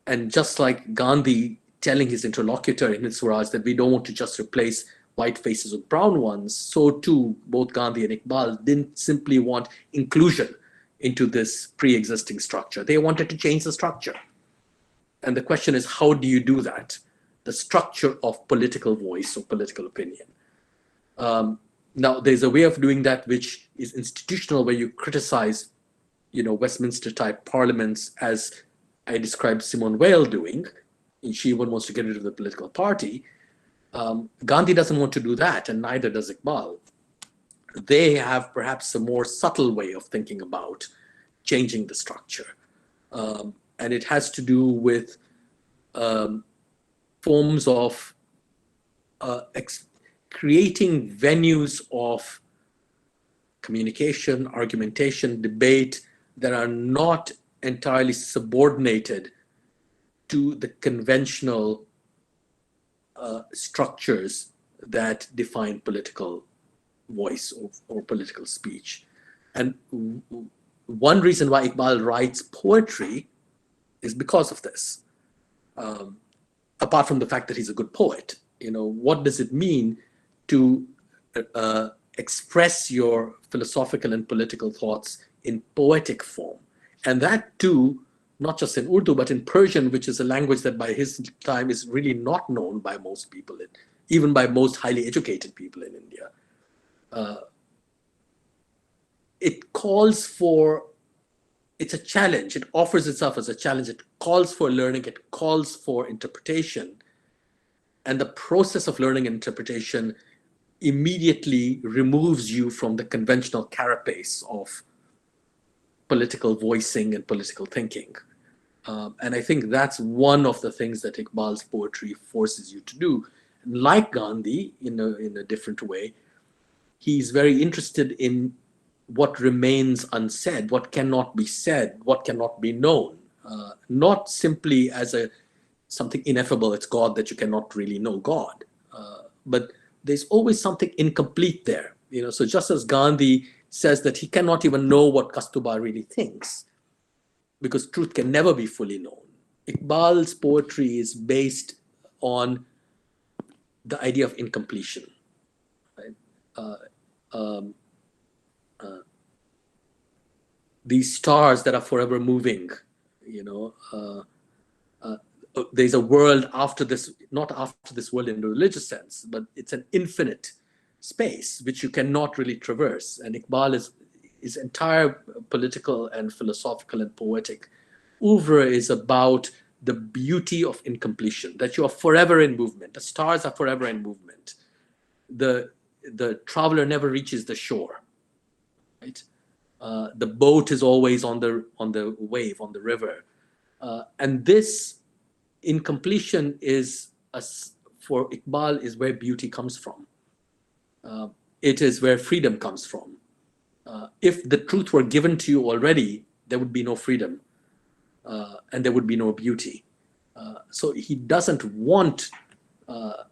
And just like Gandhi telling his interlocutor in his Swaraj that we don't want to just replace white faces with brown ones, so too both Gandhi and Iqbal didn't simply want inclusion into this pre-existing structure. They wanted to change the structure. And the question is, how do you do that? The structure of political voice or political opinion. Now, there's a way of doing that which is institutional, where you criticize, Westminster-type parliaments, as I described Simone Weil doing. She even wants to get rid of the political party. Gandhi doesn't want to do that, and neither does Iqbal. They have perhaps a more subtle way of thinking about changing the structure. And it has to do with forms of creating venues of communication, argumentation, debate that are not entirely subordinated to the conventional structures that define political voice or political speech. And one reason why Iqbal writes poetry is because of this. Apart from the fact that he's a good poet, what does it mean to express your philosophical and political thoughts in poetic form? And that too, not just in Urdu, but in Persian, which is a language that by his time is really not known by most people, even by most highly educated people in India. It calls for, it's a challenge. It offers itself as a challenge. It calls for learning. It calls for interpretation. And the process of learning and interpretation immediately removes you from the conventional carapace of political voicing and political thinking. And I think that's one of the things that Iqbal's poetry forces you to do. Like Gandhi, in a different way, he's very interested in what remains unsaid, what cannot be said, what cannot be known, not simply as something ineffable, it's God, that you cannot really know God. But there's always something incomplete there. So just as Gandhi says that he cannot even know what Kastuba really thinks, because truth can never be fully known, Iqbal's poetry is based on the idea of incompletion. Right? These stars that are forever moving, there's a world after this, not after this world in the religious sense, but it's an infinite space which you cannot really traverse. And Iqbal his entire political and philosophical and poetic oeuvre is about the beauty of incompletion, that you are forever in movement. The stars are forever in movement. The traveler never reaches the shore, right? The boat is always on the wave, on the river. And this incompletion is, for Iqbal, is where beauty comes from. It is where freedom comes from. If the truth were given to you already, there would be no freedom, and there would be no beauty. So he doesn't want a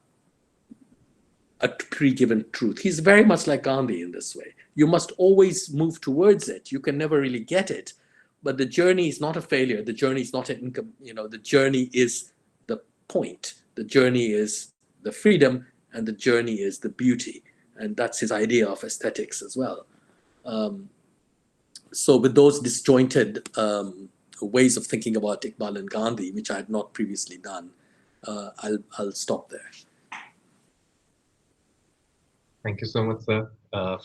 pre-given truth. He's very much like Gandhi in this way. You must always move towards it. You can never really get it, but the journey is not a failure. The journey is not an income. The journey is the point. The journey is the freedom, and the journey is the beauty. And that's his idea of aesthetics as well. So with those disjointed ways of thinking about Iqbal and Gandhi, which I had not previously done, I'll stop there. Thank you so much, sir,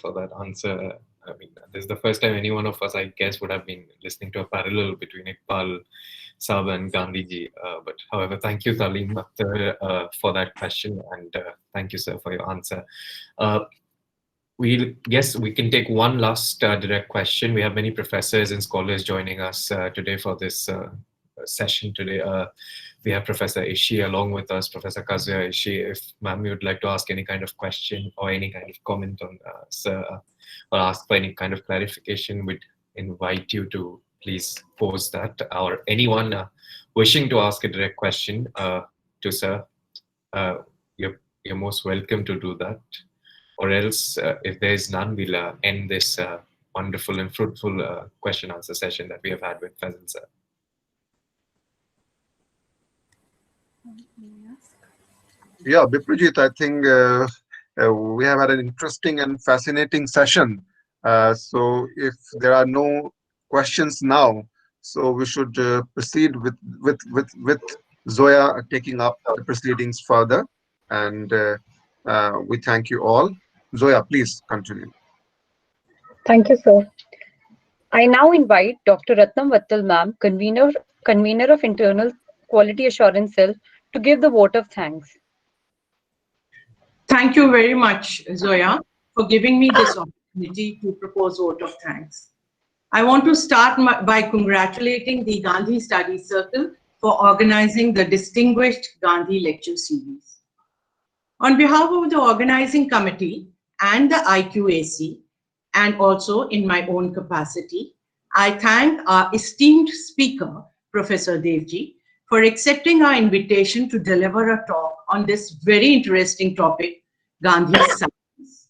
for that answer. I mean, this is the first time any one of us, I guess, would have been listening to a parallel between Iqbal Sahab and Gandhiji. But however, thank you, Talim Akhtar, for that question, and thank you, sir, for your answer. We can take one last direct question. We have many professors and scholars joining us today for this session today. We have Professor Ishi along with us, Professor Kazuya Ishi. If ma'am, you would like to ask any kind of question or any kind of comment on sir, or ask for any kind of clarification, we'd invite you to please pose that. Or anyone wishing to ask a direct question to sir, you're most welcome to do that. Or else, if there is none, we'll end this wonderful and fruitful question answer session that we have had with Faisal sir. Yeah, Biprajit, I think we have had an interesting and fascinating session. So if there are no questions now, so we should proceed with Zoya taking up the proceedings further. And we thank you all. Zoya, please continue. Thank you, sir. I now invite Dr. Ratnam Vattal ma'am, convener of Internal Quality Assurance Cell, to give the vote of thanks. Thank you very much, Zoya, for giving me this opportunity to propose vote of thanks. I want to start by congratulating the Gandhi Study Circle for organizing the distinguished Gandhi lecture series. On behalf of the organizing committee and the IQAC, and also in my own capacity, I thank our esteemed speaker, Professor Devji, for accepting our invitation to deliver a talk on this very interesting topic, Gandhi's science.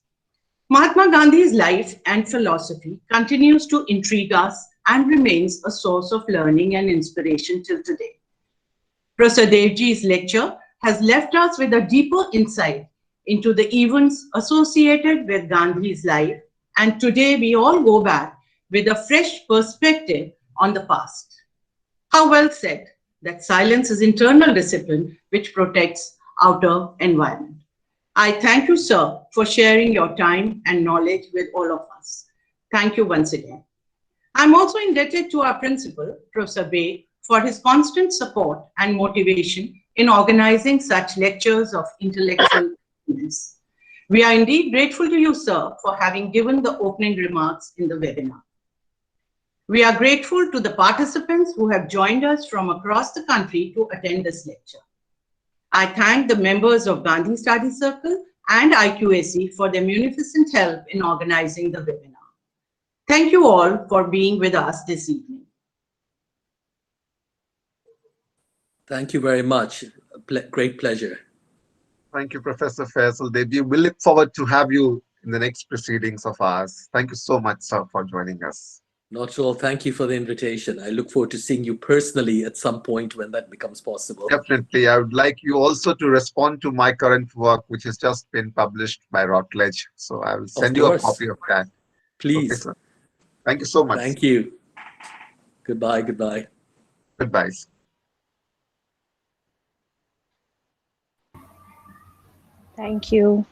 Mahatma Gandhi's life and philosophy continues to intrigue us and remains a source of learning and inspiration till today. Professor Devji's lecture has left us with a deeper insight into the events associated with Gandhi's life, and today we all go back with a fresh perspective on the past. How well said that silence is internal discipline which protects outer environment. I thank you, sir, for sharing your time and knowledge with all of us. Thank you once again. I'm also indebted to our principal, Professor Bey, for his constant support and motivation in organizing such lectures of intellectual excellence. We are indeed grateful to you, sir, for having given the opening remarks in the webinar. We are grateful to the participants who have joined us from across the country to attend this lecture. I thank the members of Gandhi Study Circle and IQAC for their munificent help in organizing the webinar. Thank you all for being with us this evening. Thank you very much. Great pleasure. Thank you, Professor Faisal Devji. We look forward to have you in the next proceedings of ours. Thank you so much, sir, for joining us. Not at all. Thank you for the invitation. I look forward to seeing you personally at some point when that becomes possible. Definitely. I would like you also to respond to my current work, which has just been published by Routledge. So I will send you a copy of that. Please. Okay, sir. Thank you so much. Thank you. Goodbye. Goodbye. Goodbye. Thank you.